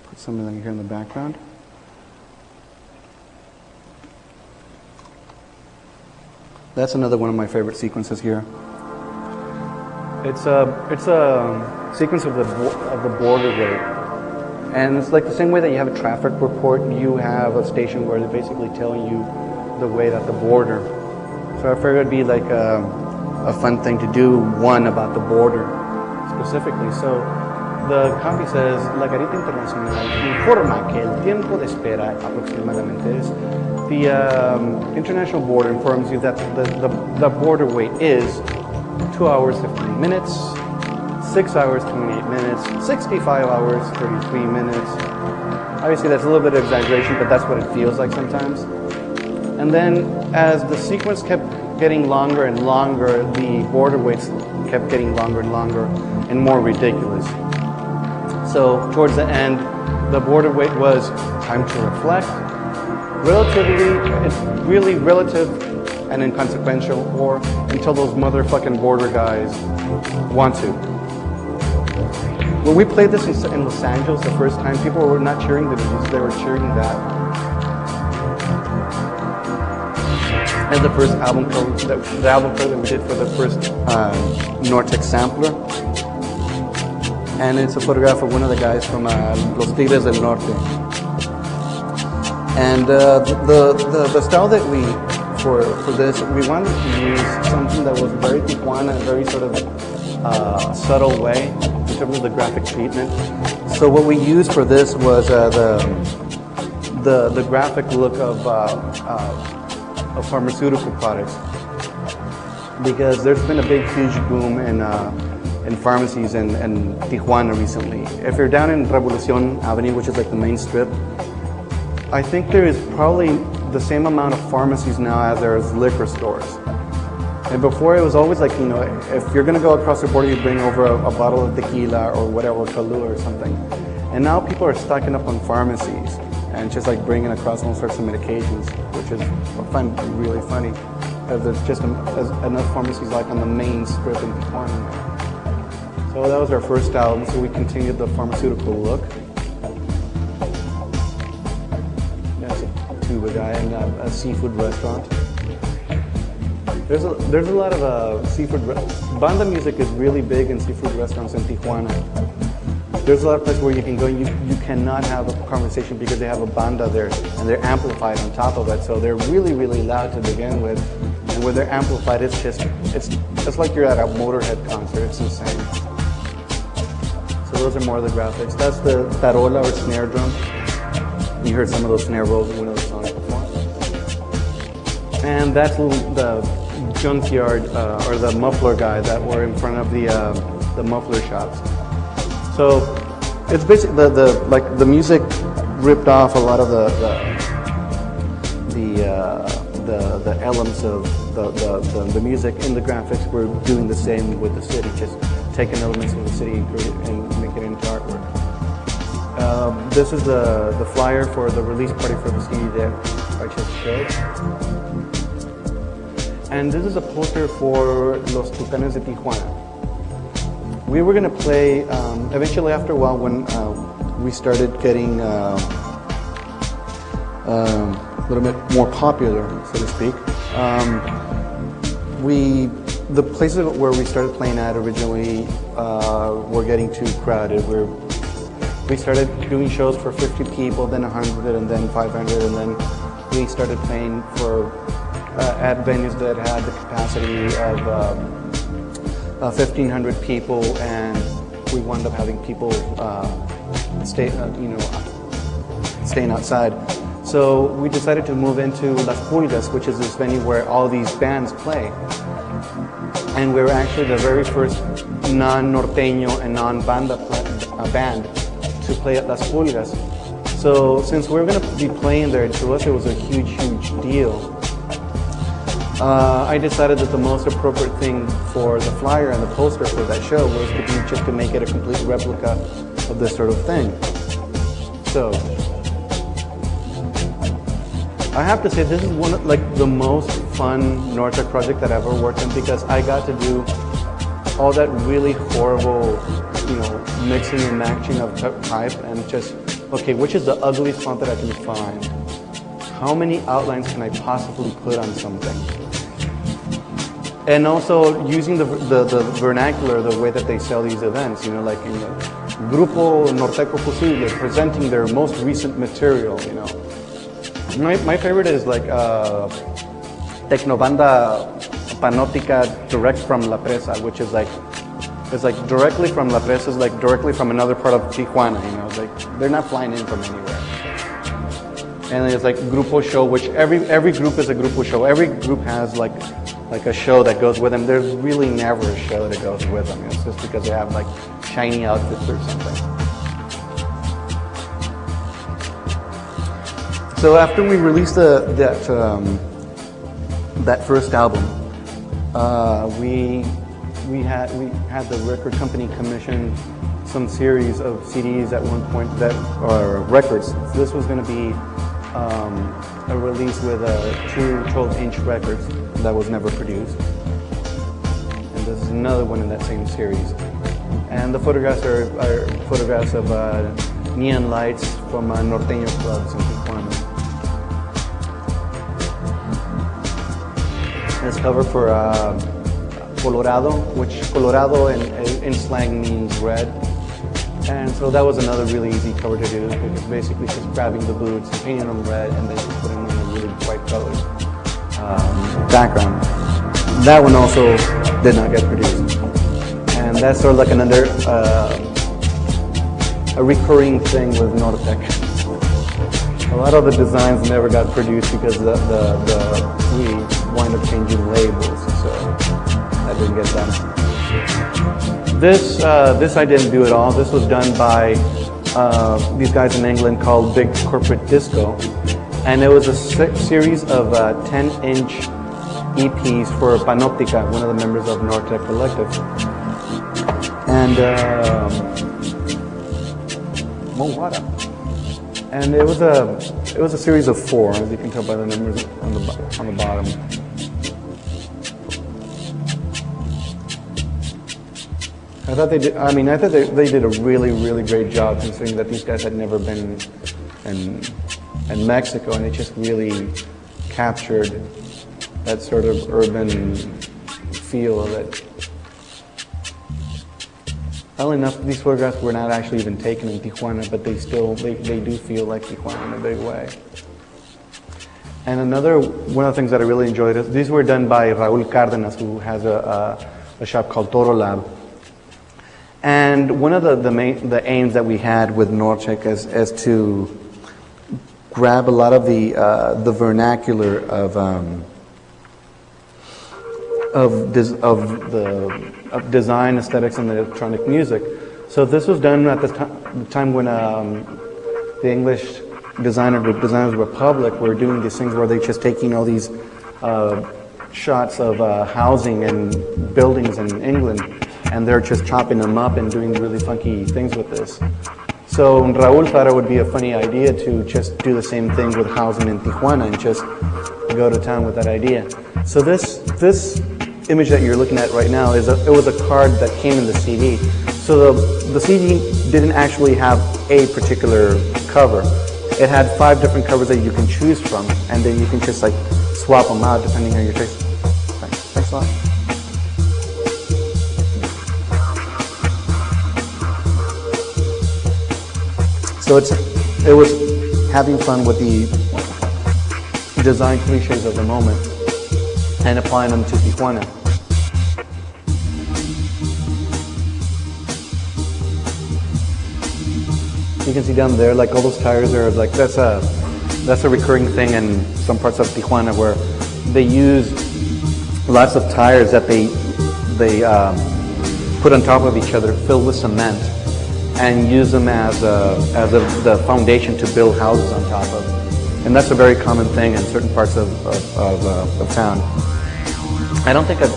put something here in the background. That's another one of my favorite sequences here. It's a sequence of the borderway, and it's like the same way that you have a traffic report. You have a station where they're basically telling you the way at the border. So I figured it'd be like a fun thing to do one about the border specifically. So the copy says, la Garita Internacional informa que el tiempo de espera aproximadamente es. The international border informs you that the border wait is 2 hours 15 minutes, 6 hours 28 minutes, 65 hours 33 minutes. Obviously that's a little bit of exaggeration, but that's what it feels like sometimes. And then as the sequence kept getting longer and longer, the border waits kept getting longer and longer and more ridiculous. So towards the end, the border wait was time to reflect. It's really relative and inconsequential, or until those motherfucking border guys want to. When we played this in Los Angeles the first time, people were not cheering the music, they were cheering that. And the first album cover, the album cover that we did for the first Nortec sampler. And it's a photograph of one of the guys from Los Tigres del Norte. And the style that for this, we wanted to use something that was very Tijuana, a very sort of subtle way in terms of the graphic treatment. So what we used for this was the graphic look of pharmaceutical products, because there's been a big, huge boom in in pharmacies in Tijuana recently. If you're down in Revolucion Avenue, which is like the main strip, I think there is probably the same amount of pharmacies now as there is liquor stores. And before it was always like, you know, if you're gonna go across the border, you bring over a bottle of tequila or whatever, Kahlua or something. And now people are stocking up on pharmacies and just like bringing across all sorts of medications, which is, I find really funny. There's just enough pharmacies like on the main strip in Tijuana. So that was our first album, so we continued the pharmaceutical look. That's a tuba guy and a seafood restaurant. There's a lot of seafood. Banda music is really big in seafood restaurants in Tijuana. There's a lot of places where you can go and you cannot have a conversation because they have a banda there and they're amplified on top of it. So they're really, really loud to begin with. And when they're amplified, it's like you're at a Motorhead concert. It's insane. So those are more of the graphics. That's the tarola or snare drum. You heard some of those snare rolls in one of the songs before. And that's the junkyard or the muffler guy that were in front of the muffler shops. So it's basically the music ripped off a lot of the elements of the music in the graphics. We're doing the same with the city, just taking elements of the city and make it into artwork. This is the flyer for the release party for the CD that I just showed. And this is a poster for Los Tucanes de Tijuana. We were going to play, eventually after a while when we started getting a little bit more popular, so to speak, the places where we started playing at originally were getting too crowded. We started doing shows for 50 people, then 100, and then 500, and then we started playing for at venues that had the capacity of 1,500 people, and we wound up having people staying outside. So we decided to move into Las Pulgas, which is this venue where all these bands play. And we were actually the very first non-norteño and non-banda band to play at Las Pulgas. So since we were going to be playing there, to us it was a huge, huge deal. I decided that the most appropriate thing for the flyer and the poster for that show was to be just to make it a complete replica of this sort of thing. So I have to say this is one of the most fun Nortec project that I've ever worked on, because I got to do all that really horrible, mixing and matching of type and just, okay, which is the ugliest font that I can find? How many outlines can I possibly put on something? And also using the vernacular, the way that they sell these events, like in the Grupo Norteco Posible, presenting their most recent material, My favorite is like Tecnobanda Panóptica direct from La Presa, which is it's like directly from La Presa, is like directly from another part of Tijuana, It's like they're not flying in from anywhere. And it's like Grupo Show, which every group is a Grupo Show. Every group has like a show that goes with them. There's really never a show that goes with them. It's just because they have like shiny outfits or something. So after we released that first album, we had the record company commission some series of CDs at one point that are records. This was going to be a release with 2 12-inch records that was never produced. And this is another one in that same series. And the photographs are photographs of neon lights from norteño clubs in Tijuana. This cover for Colorado, which Colorado in slang means red. And so that was another really easy cover to do, because basically just grabbing the boots, painting them red, and then just putting them in a really bright color background. That one also did not get produced. And that's sort of like another a recurring thing with Nortec. A lot of the designs never got produced because we wind up changing labels, so that didn't get done. This I didn't do at all. This was done by these guys in England called Big Corporate Disco, and it was a series of 10-inch EPs for Panoptica, one of the members of Nortec Collective. And and it was a series of 4, as you can tell by the numbers on the bottom. I thought they did a really great job, considering that these guys had never been in Mexico, and it just really captured that sort of urban feel of it. Funnily enough, these photographs were not actually even taken in Tijuana, but they do feel like Tijuana in a big way. And one of the things that I really enjoyed is these were done by Raúl Cárdenas, who has a shop called Toro Lab. And one of the aims that we had with Nortec is to grab a lot of the vernacular of design, aesthetics, and electronic music. So this was done at the time when the English Designers Republic were doing these things where they're just taking all these shots of housing and buildings in England, and they're just chopping them up and doing really funky things with this. So Raúl thought it would be a funny idea to just do the same thing with housing in Tijuana and just go to town with that idea. So this image that you're looking at right now it was a card that came in the CD. So the CD didn't actually have a particular cover. It had 5 different covers that you can choose from, and then you can just like swap them out depending on your taste. Thanks a lot. So it was having fun with the design cliches of the moment and applying them to Tijuana. You can see down there, like all those tires are like that's a recurring thing in some parts of Tijuana where they use lots of tires that they put on top of each other, filled with cement, and use them as the foundation to build houses on top of. And that's a very common thing in certain parts of town. I don't think I've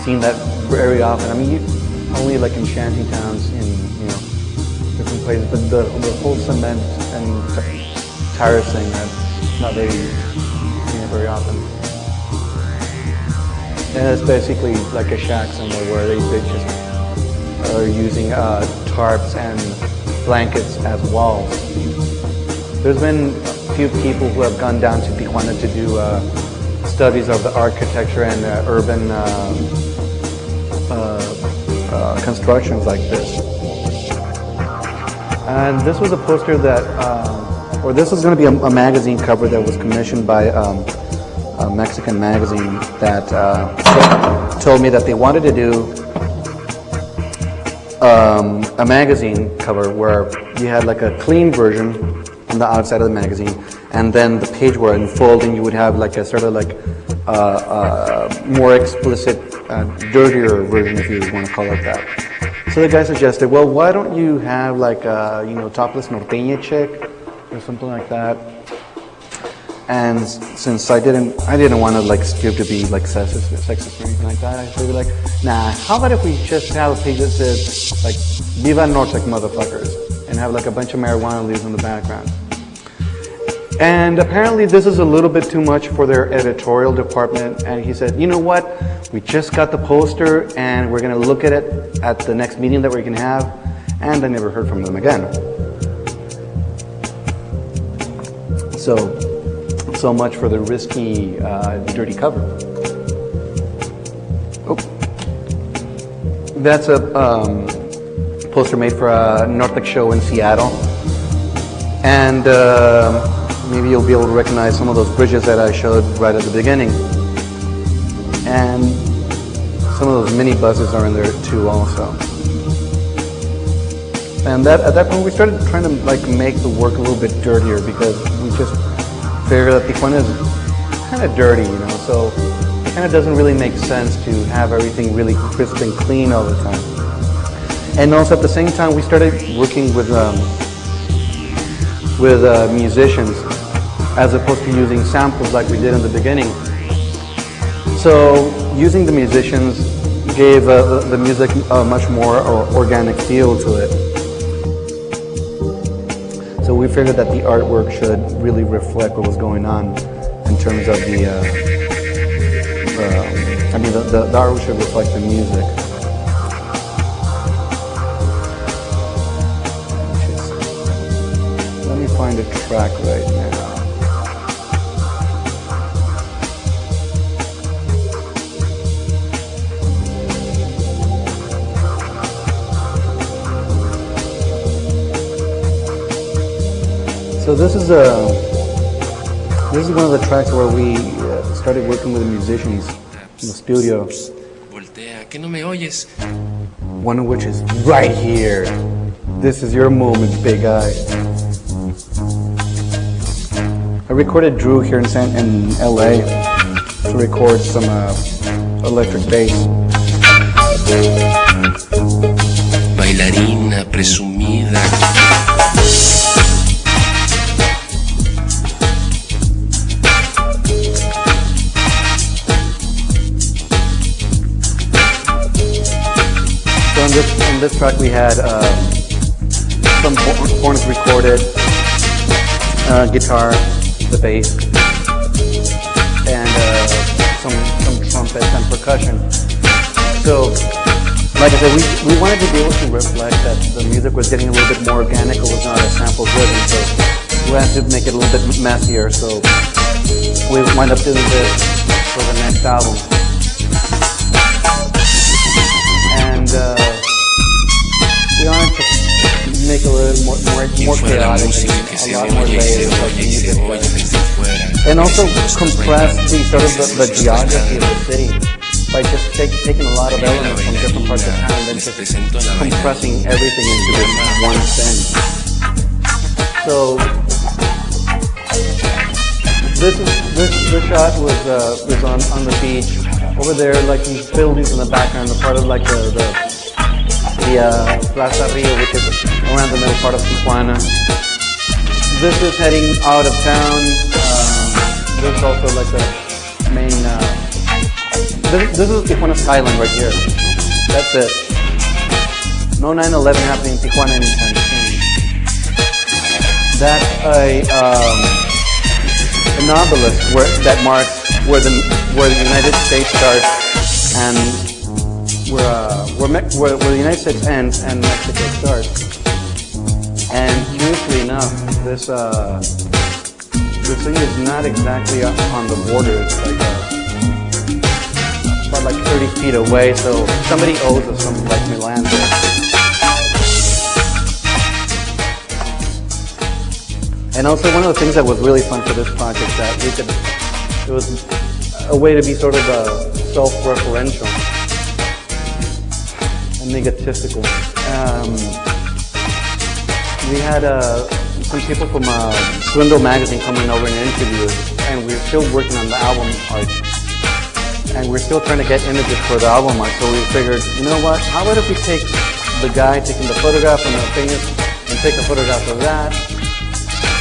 seen that very often. I mean, only like in shanty towns in different places, but the whole cement and tires thing, that's not very seen it very often. And it's basically like a shack somewhere where they just are using tarps and blankets as walls. There's been a few people who have gone down to Tijuana to do studies of the architecture and urban constructions like this. And this was a poster that, or this was going to be a magazine cover that was commissioned by a Mexican magazine that told me that they wanted to do a magazine cover where you had like a clean version on the outside of the magazine, and then the page would unfold and you would have like a sort of like more explicit, dirtier version, if you want to call it that. So the guy suggested, well, why don't you have like a topless norteña chick or something like that? And since I didn't want to like stoop to be like sexist or anything like that, I figured like, nah, how about if we just have a page that says like Viva Nortec motherfuckers, and have like a bunch of marijuana leaves in the background. And apparently this is a little bit too much for their editorial department, and he said, you know what, we just got the poster and we're going to look at it at the next meeting that we're going to have, and I never heard from them again. So much for the risky, dirty cover. Oh, that's a poster made for a Nortec show in Seattle, and maybe you'll be able to recognize some of those bridges that I showed right at the beginning, and some of those mini buses are in there too, also. And at that point, we started trying to like make the work a little bit dirtier because we just figured that Tijuana is kind of dirty, so it kind of doesn't really make sense to have everything really crisp and clean all the time. And also at the same time, we started working with musicians as opposed to using samples like we did in the beginning. So using the musicians gave the music a much more organic feel to it. So we figured that the artwork should really reflect what was going on in terms of the artwork should reflect the music. Let me find a track right now. So this is one of the tracks where we started working with the musicians in the studio.
Voltea, que no me oyes.
One of which is right here. This is your moment, big guy. I recorded Drew here in LA to record some electric bass.
Bailarina presumida.
In this track we had some horns recorded, guitar, the bass, and some trumpets and percussion. So, like I said, we wanted to be able to reflect that the music was getting a little bit more organic. It was not a sample driven, so we had to make it a little bit messier. So we wind up doing this for the next album. And we wanted to make it a little more chaotic, a lot more layers like the music does. And also compress the geography of the city by just taking a lot of elements from different parts of town and then just compressing everything into this one thing. So this shot was on the beach. Over there, like these buildings in the background, a part of like the Plaza Rio, which is around the middle part of Tijuana. This is heading out of town. This is also like the main. This is Tijuana skyline right here. That's it. No 9/11 happening in Tijuana anytime soon. That's an obelisk that marks where the United States starts and where the United States ends and Mexico starts. And curiously enough, this thing is not exactly on the border. It's like about like 30 feet away. So somebody owes us some like Milan there. And also one of the things that was really fun for this project that it was a way to be sort of self-referential and egotistical. We had some people from Swindle magazine coming over and interview us, and we're still working on the album art. And we're still trying to get images for the album art, so we figured, you know what, how about if we take the guy taking the photograph and the famous and take a photograph of that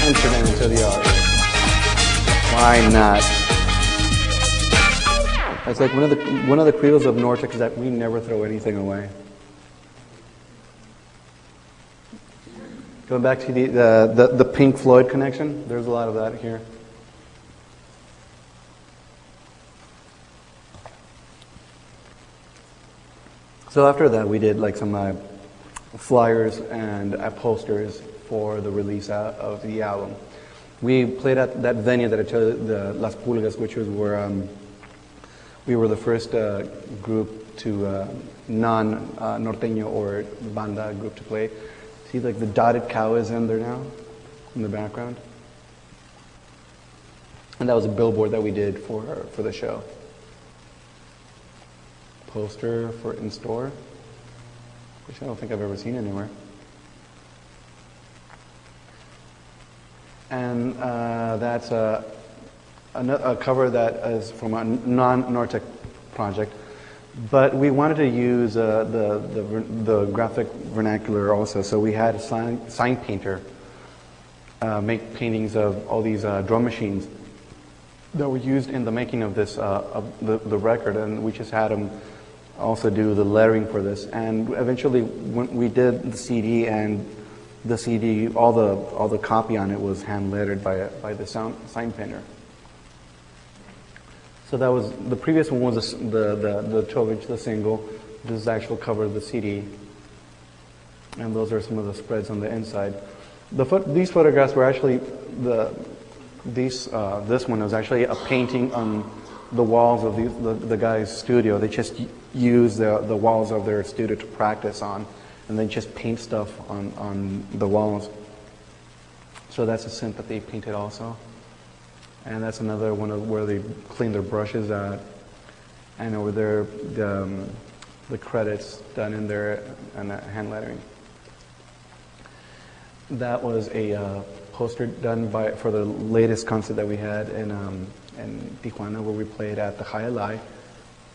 and turn it into the art. Why not? It's like one of the credos of Nortec is that we never throw anything away. Going back to the Pink Floyd connection, there's a lot of that here. So after that, we did like some flyers and posters for the release of the album. We played at that venue that I told you, the Las Pulgas, which was where we were the first group to non-norteño or banda group to play. See, like the dotted cow is in there now, in the background. And that was a billboard that we did for the show. Poster for in store, which I don't think I've ever seen anywhere. And that's a cover that is from a non-Nortec project. But we wanted to use the graphic vernacular also, so we had a sign painter make paintings of all these drum machines that were used in the making of this the record, and we just had them also do the lettering for this. And eventually, when we did the CD, and the CD, all the copy on it was hand lettered by the sign painter. So that was the previous one was the 12-inch, the single. This is the actual cover of the CD, and those are some of the spreads on the inside. These photographs were actually this one was actually a painting on the walls of the guy's studio. They just use the walls of their studio to practice on, and they just paint stuff on the walls. So that's a synth that they painted also. And that's another one of where they clean their brushes at. And over there, the credits done in there and hand lettering. That was a poster done for the latest concert that we had in Tijuana, where we played at the High Life,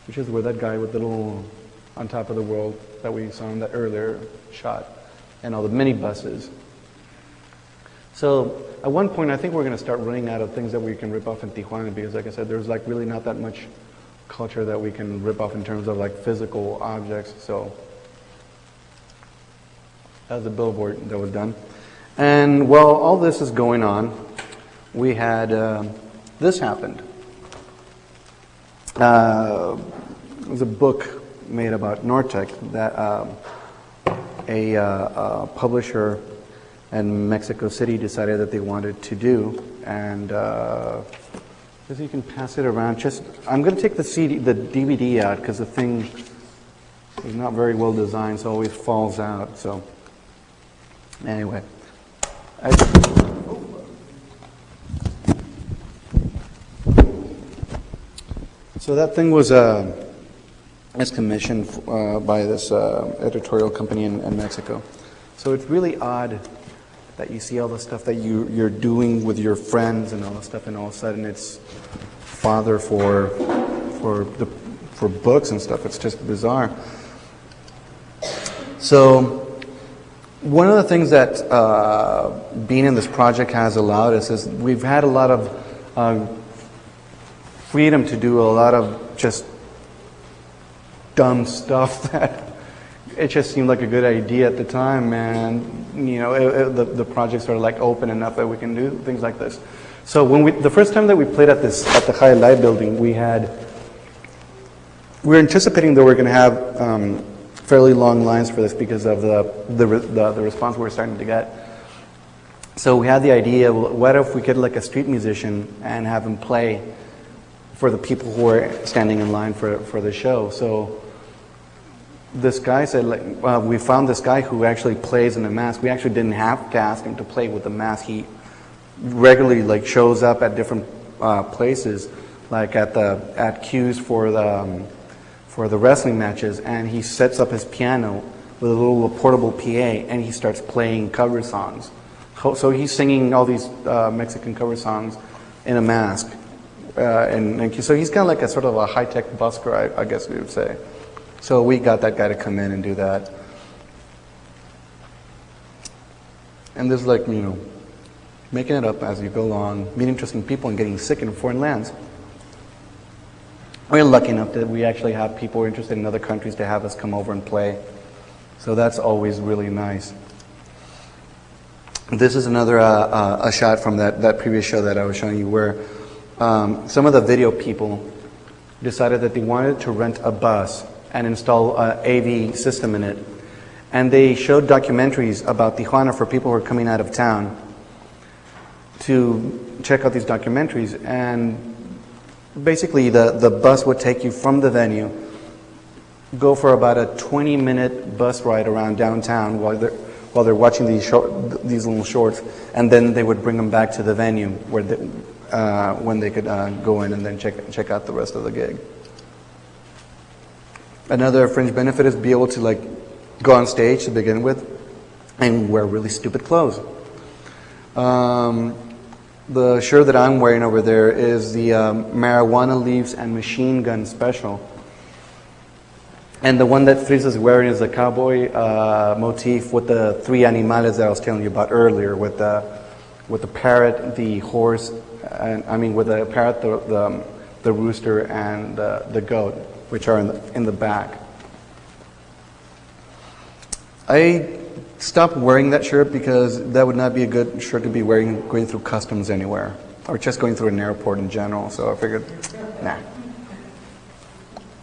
which is where that guy with the little on top of the world that we saw in that earlier shot, and all the minibuses. So at one point, I think we're going to start running out of things that we can rip off in Tijuana, because like I said, there's like really not that much culture that we can rip off in terms of like physical objects. So that was a billboard that was done. And while all this is going on, we had this happened. It was a book made about Nortec that a publisher in Mexico City decided that they wanted to do, and if you can pass it around. I'm going to take the DVD out because the thing is not very well designed, so it always falls out. So anyway, so that thing was commissioned by this editorial company in Mexico. So it's really odd that you see all the stuff that you're doing with your friends and all the stuff, and all of a sudden it's fodder for books and stuff. It's just bizarre. So one of the things that being in this project has allowed us is we've had a lot of freedom to do a lot of just dumb stuff that it just seemed like a good idea at the time, and you know, the projects are like open enough that we can do things like this. So when the first time that we played at the High Life building, we were anticipating that we were going to have fairly long lines for this because of the response we were starting to get. So we had the idea, well, what if we could like a street musician and have him play for the people who were standing in line for the show. So this guy said, we found this guy who actually plays in a mask. We actually didn't have to ask him to play with the mask. He regularly like shows up at different places, like at cues for the wrestling matches, and he sets up his piano with a little portable PA, and he starts playing cover songs. So he's singing all these Mexican cover songs in a mask, and so he's kind of like a sort of a high-tech busker, I guess we would say. So we got that guy to come in and do that. And there's like, you know, making it up as you go along, meeting interesting people and getting sick in foreign lands. We're lucky enough that we actually have people who are interested in other countries to have us come over and play. So that's always really nice. This is another a shot from that previous show that I was showing you, where some of the video people decided that they wanted to rent a bus and install an AV system in it. And they showed documentaries about Tijuana for people who are coming out of town to check out these documentaries. And basically the bus would take you from the venue, go for about a 20-minute bus ride around downtown while they're watching these little shorts, and then they would bring them back to the venue where when they could go in and then check out the rest of the gig. Another fringe benefit is be able to like go on stage to begin with and wear really stupid clothes. The shirt that I'm wearing over there is the Marijuana Leaves and Machine Gun Special. And the one that Frieza is wearing is a cowboy motif with the three animales that I was telling you about earlier, with the parrot, the horse, and I mean with the parrot, the rooster, and the goat, which are in the back. I stopped wearing that shirt because that would not be a good shirt to be wearing going through customs anywhere, or just going through an airport in general. So I figured, nah.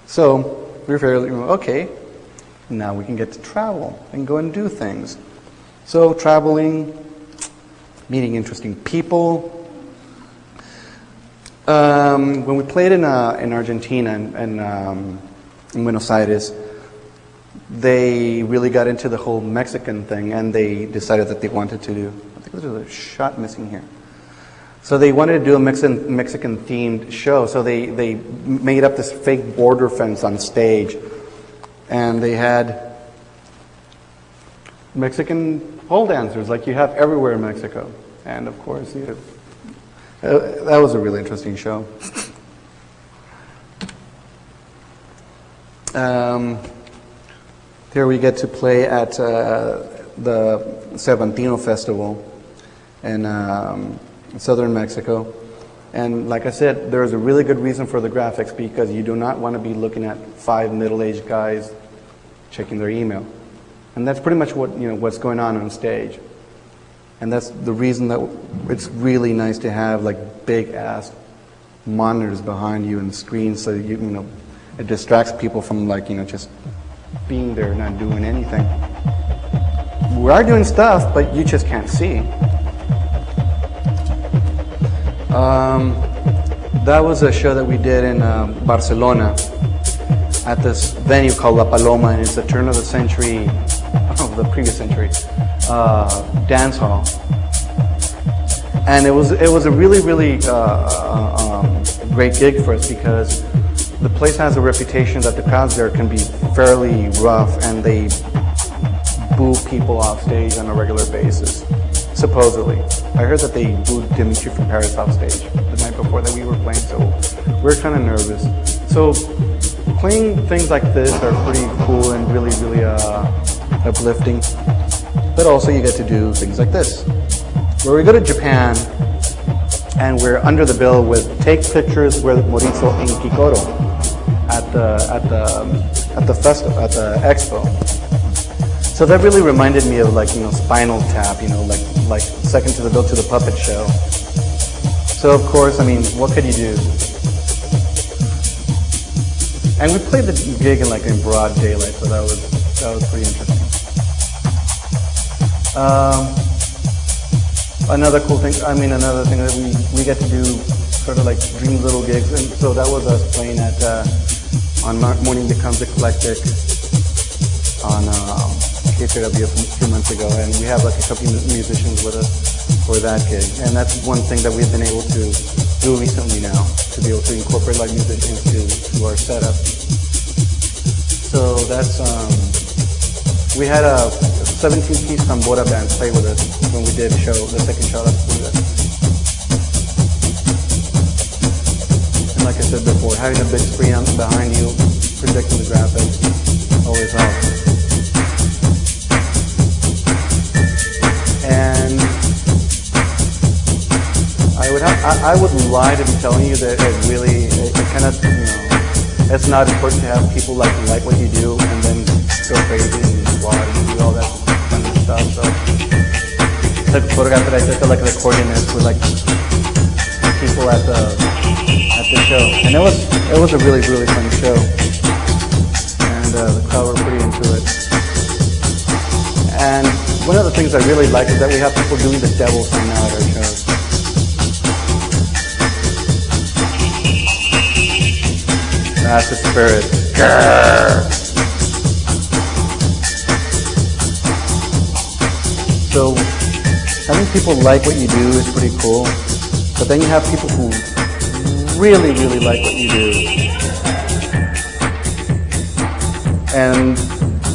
So we were fairly, okay, now we can get to travel and go and do things. So traveling, meeting interesting people. When we played in Argentina and in Buenos Aires, they really got into the whole Mexican thing, and they decided that they wanted to do, I think there's a shot missing here. So they wanted to do a Mexican themed show, so they made up this fake border fence on stage, and they had Mexican pole dancers like you have everywhere in Mexico. And of course, that was a really interesting show. Here we get to play at the Cervantino Festival in southern Mexico. And like I said, there's a really good reason for the graphics, because you do not want to be looking at 5 middle-aged guys checking their email. And that's pretty much what's going on stage. And that's the reason that it's really nice to have like big-ass monitors behind you and screens, so it distracts people from just being there, not doing anything. We are doing stuff, but you just can't see. That was a show that we did in Barcelona at this venue called La Paloma, and it's the turn of the century, the previous century, dance hall. And it was a really great gig for us, because the place has a reputation that the crowds there can be fairly rough, and they boo people off stage on a regular basis, supposedly. I heard that they booed Dimitri from Paris off stage the night before that we were playing, so we were kind of nervous. So playing things like this are pretty cool and really uplifting. But also you get to do things like this, where we go to Japan and we're under the bill with take pictures with Morizo in Kikoro at the festival, at the expo. So that really reminded me of Spinal Tap, like second to the bill to the puppet show. So of course, what could you do? And we played the gig in broad daylight, so that was pretty interesting. Another cool thing, another thing that we get to do, sort of like dream little gigs, and so that was us playing at on Morning Becomes Eclectic on KCW a few months ago, and we have a couple musicians with us for that gig, and that's one thing that we've been able to do recently now, to be able to incorporate musicians to our setup. So that's we had a 17-piece tambora band play with us when we did the second show. And like I said before, having a big screen behind you, projecting the graphics, always helps. And I would lie to be telling you that it kind of, it's not important to have people like what you do and then go crazy and squad and do all that kind of stuff. So the photograph that I took like the accordionist with people at the show, and it was a really fun show, and the crowd were pretty into it. And one of the things I really like is that we have people doing the devil thing now at our shows. That's the spirit. Grrr. So having people like what you do is pretty cool, but then you have people who really like what you do. And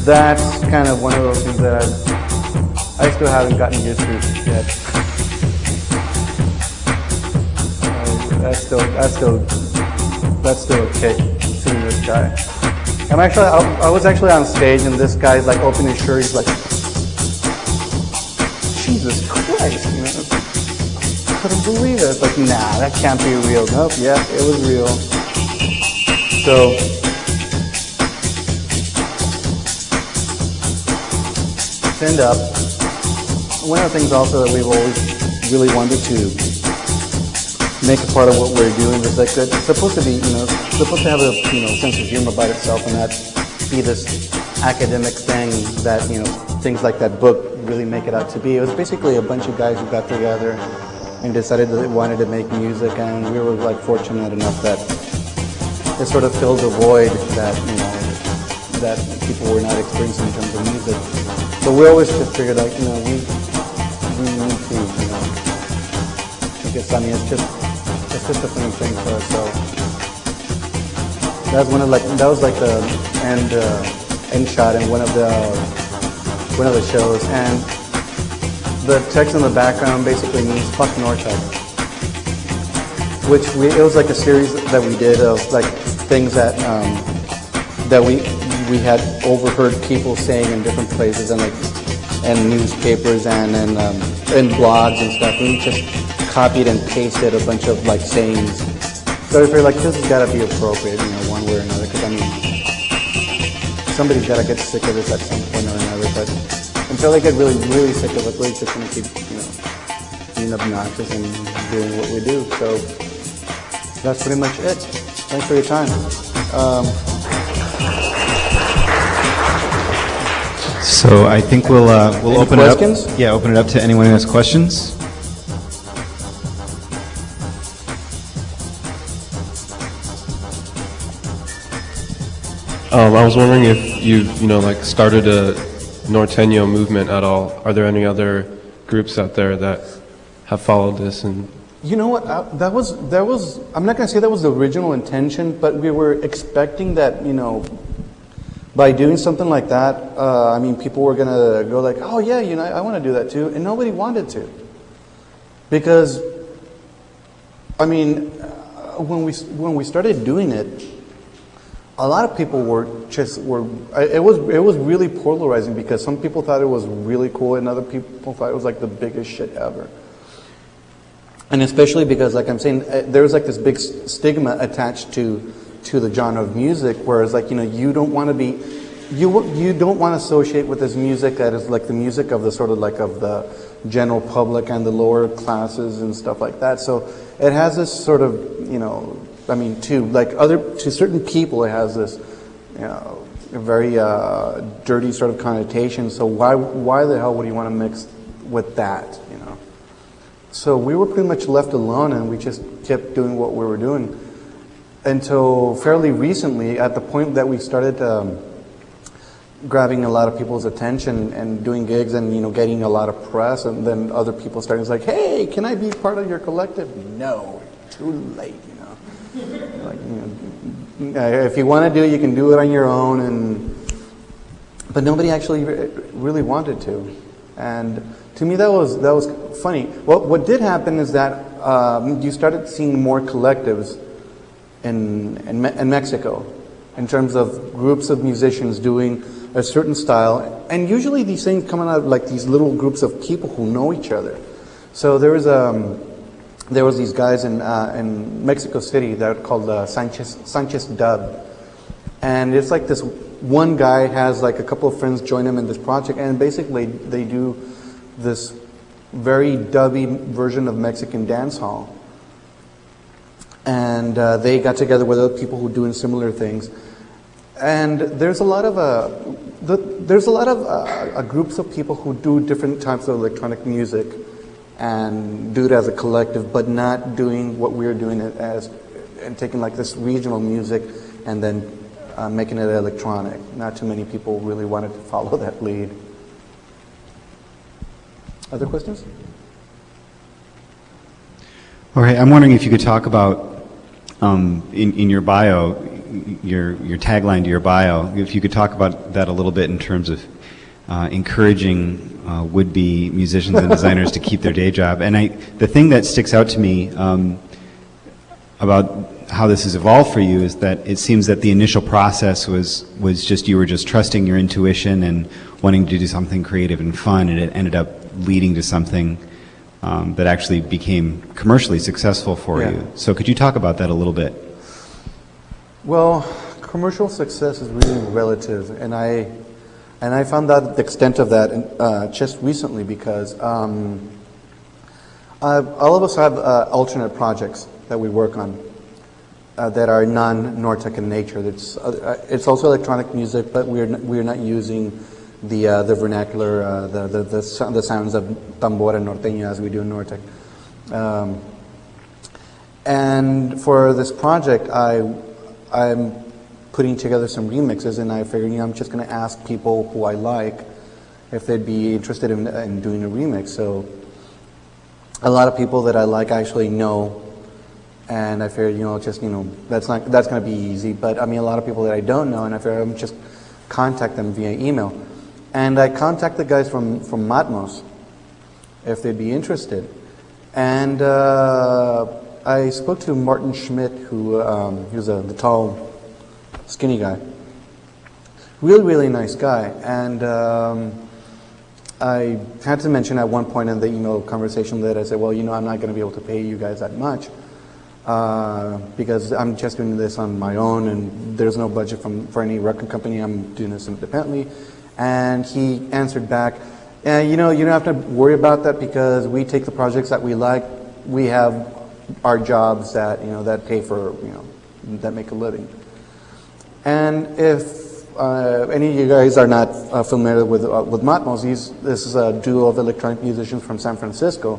that's kind of one of those things that I still haven't gotten used to yet. That's still a kick, seeing this guy. I was actually on stage, and this guy's like opening his shirt. He's like, Jesus Christ, you know. Couldn't believe it. It's like, nah, that can't be real. Nope, yeah, it was real. So, end up. One of the things also that we've always really wanted to make a part of what we're doing is like that it's supposed to be, supposed to have a sense of humor about itself and not be this academic thing that things like that book really make it out to be. It was basically a bunch of guys who got together and decided that they wanted to make music, and we were like fortunate enough that it sort of filled a void that that people were not experiencing in terms of music. So we always just figured out, we need to, I guess, it's just a funny thing for us. So that was like the end shot in one of the shows, and the text in the background basically means "fuck Nortec," which it was like a series that we did of like things that we had overheard people saying in different places and newspapers and blogs and stuff. And we just copied and pasted a bunch of like sayings. So I figured like this has got to be appropriate, one way or another, because I mean somebody's got to get sick of this at some point or another. But until they get really, really sick of it, we're just going to keep, being obnoxious and doing what we do. So that's pretty much it. Thanks for your time.
So I think we'll open
questions?
it up. Yeah, open it up to anyone who has questions.
I was wondering if you've started a Norteño movement at all. Are there any other groups out there that have followed this? And
you know what? That was. I'm not going to say that was the original intention, but we were expecting that. By doing something like that, people were going to go like, "Oh yeah, I want to do that too," and nobody wanted to, because, when we started doing it, a lot of people were. It was really polarizing because some people thought it was really cool and other people thought it was like the biggest shit ever. And especially because, like I'm saying, there was like this big stigma attached to the genre of music, whereas like you don't want to associate with this music that is like the music of the sort of like of the general public and the lower classes and stuff like that. So it has this sort of to certain people it has this a very dirty sort of connotation. So why the hell would you want to mix with that? So we were pretty much left alone, and we just kept doing what we were doing until fairly recently, at the point that we started grabbing a lot of people's attention and doing gigs and getting a lot of press, and then other people starting like, "Hey, can I be part of your collective?" No, too late. If you want to do it, you can do it on your own, but nobody actually really wanted to. And to me, that was funny. Well, what did happen is that you started seeing more collectives in Mexico, in terms of groups of musicians doing a certain style, and usually these things coming out of like these little groups of people who know each other. So there was these guys in Mexico City that are called Sanchez Dub, and it's like this one guy has like a couple of friends join him in this project, and basically they do this very dubby version of Mexican dancehall. And they got together with other people who are doing similar things. And there's a lot of groups of people who do different types of electronic music and do it as a collective, but not doing what we're doing it as, and taking like this regional music and then making it electronic. Not too many people really wanted to follow that lead. Other questions?
Okay, I'm wondering if you could talk about in your bio, your tagline to your bio, if you could talk about that a little bit in terms of encouraging would-be musicians and designers to keep their day job. And the thing that sticks out to me about how this has evolved for you is that it seems that the initial process was just you were just trusting your intuition and wanting to do something creative and fun, and it ended up leading to something that actually became commercially successful for
Yeah.
you. So could you talk about that a little bit?
Well, commercial success is really relative, and I found out the extent of that just recently because all of us have alternate projects that we work on that are non-Nortec in nature. It's also electronic music, but we're not using the vernacular, the sounds of tambor and norteño as we do in Nortec. And for this project, I'm putting together some remixes, and I figured, I'm just going to ask people who I like if they'd be interested in doing a remix. So a lot of people that I like actually know, and I figured, that's going to be easy. But I mean, a lot of people that I don't know, and I figured I'm just contact them via email. And I contacted the guys from Matmos if they'd be interested. And I spoke to Martin Schmidt, who he was the tall, skinny guy. Really, really nice guy. And I had to mention at one point in the email conversation that I said, well, I'm not going to be able to pay you guys that much because I'm just doing this on my own, and there's no budget for any record company. I'm doing this independently. And he answered back, you don't have to worry about that because we take the projects that we like. We have our jobs that that pay for that make a living. And if any of you guys are not familiar with Matmos, this is a duo of electronic musicians from San Francisco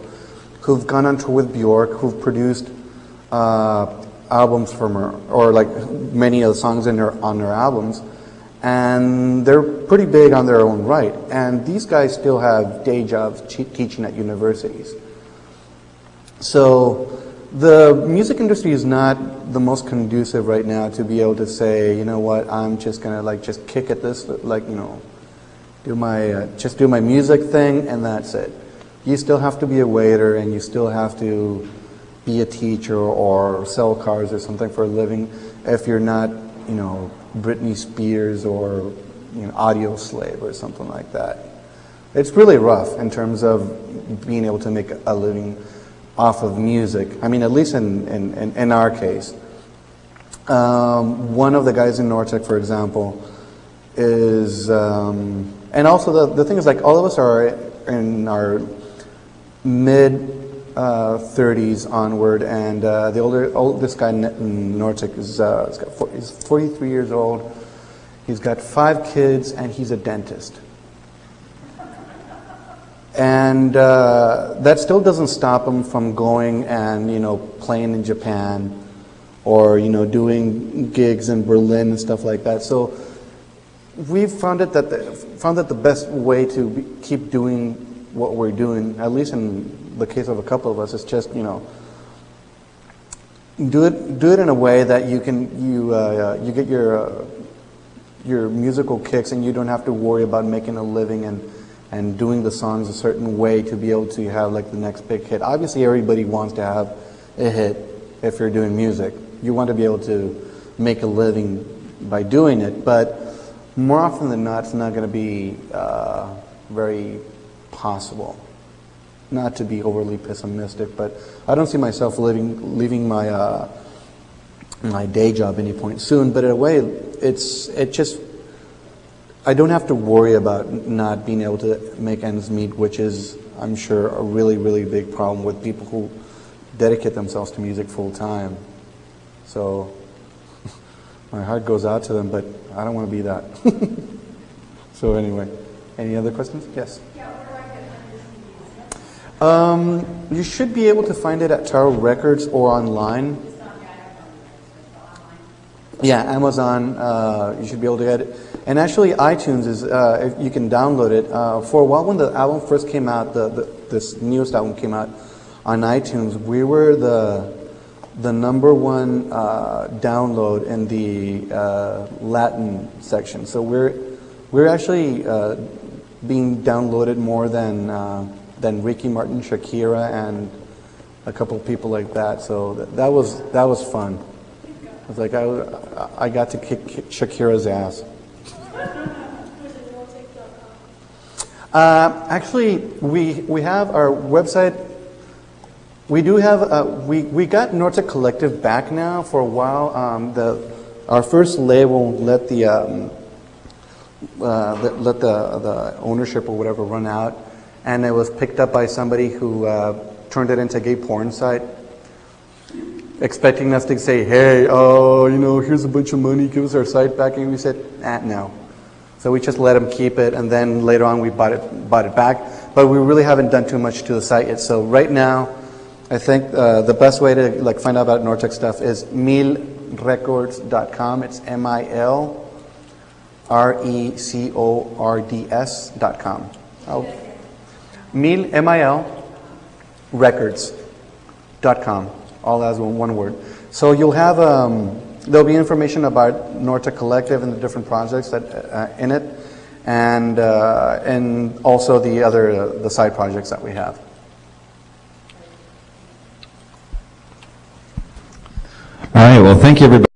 who've gone on tour with Bjork, who've produced albums from her, or like many of the songs on their albums, and they're pretty big on their own right. And these guys still have day jobs teaching at universities. So the music industry is not the most conducive right now to be able to say, you know what, I'm just gonna just kick at this, do my music thing and that's it. You still have to be a waiter, and you still have to be a teacher or sell cars or something for a living if you're not, Britney Spears or Audio Slave or something like that. It's really rough in terms of being able to make a living off of music. I mean, at least in our case. One of the guys in Nortec, for example, is, and also the thing is, all of us are in our mid 30s onward, and the oldest guy in Nortec is he's 43 years old. He's got 5 kids, and he's a dentist. And that still doesn't stop him from going and playing in Japan, or doing gigs in Berlin and stuff like that. So we've found that the best way to keep doing what we're doing, at least in the case of a couple of us, is just do it in a way that you get your musical kicks, and you don't have to worry about making a living and doing the songs a certain way to be able to have the next big hit. Obviously, everybody wants to have a hit if you're doing music. You want to be able to make a living by doing it, but more often than not, it's not going to be very possible. Not to be overly pessimistic, but I don't see myself leaving my my day job any point soon. But in a way, I don't have to worry about not being able to make ends meet, which is, I'm sure, a really, really big problem with people who dedicate themselves to music full time. So my heart goes out to them, but I don't want to be that. So anyway, any other questions? Yes. You should be able to find it at Tower Records or online. Yeah, Amazon. You should be able to get it. And actually, iTunes is you can download it. For a while, when the album first came out, this newest album came out on iTunes, we were the number one download in the Latin section. So we're actually being downloaded more than Ricky Martin, Shakira, and a couple of people like that. So that was fun. was like, I got to kick Shakira's ass. Actually, we have our website. We do have, we got Nortec Collective back now for a while. Our first label let the ownership or whatever run out, and it was picked up by somebody who turned it into a gay porn site, expecting us to say, hey, here's a bunch of money, give us our site back, and we said, no. So we just let them keep it, and then later on we bought it back, but we really haven't done too much to the site yet. So right now, I think the best way to find out about Nortec stuff is milrecords.com. It's MILRECORDS.com. MIL records.com, all as one word. So you'll have there'll be information about Nortec Collective and the different projects that in it, and also the side projects that we have.
All right, well, thank you, everybody.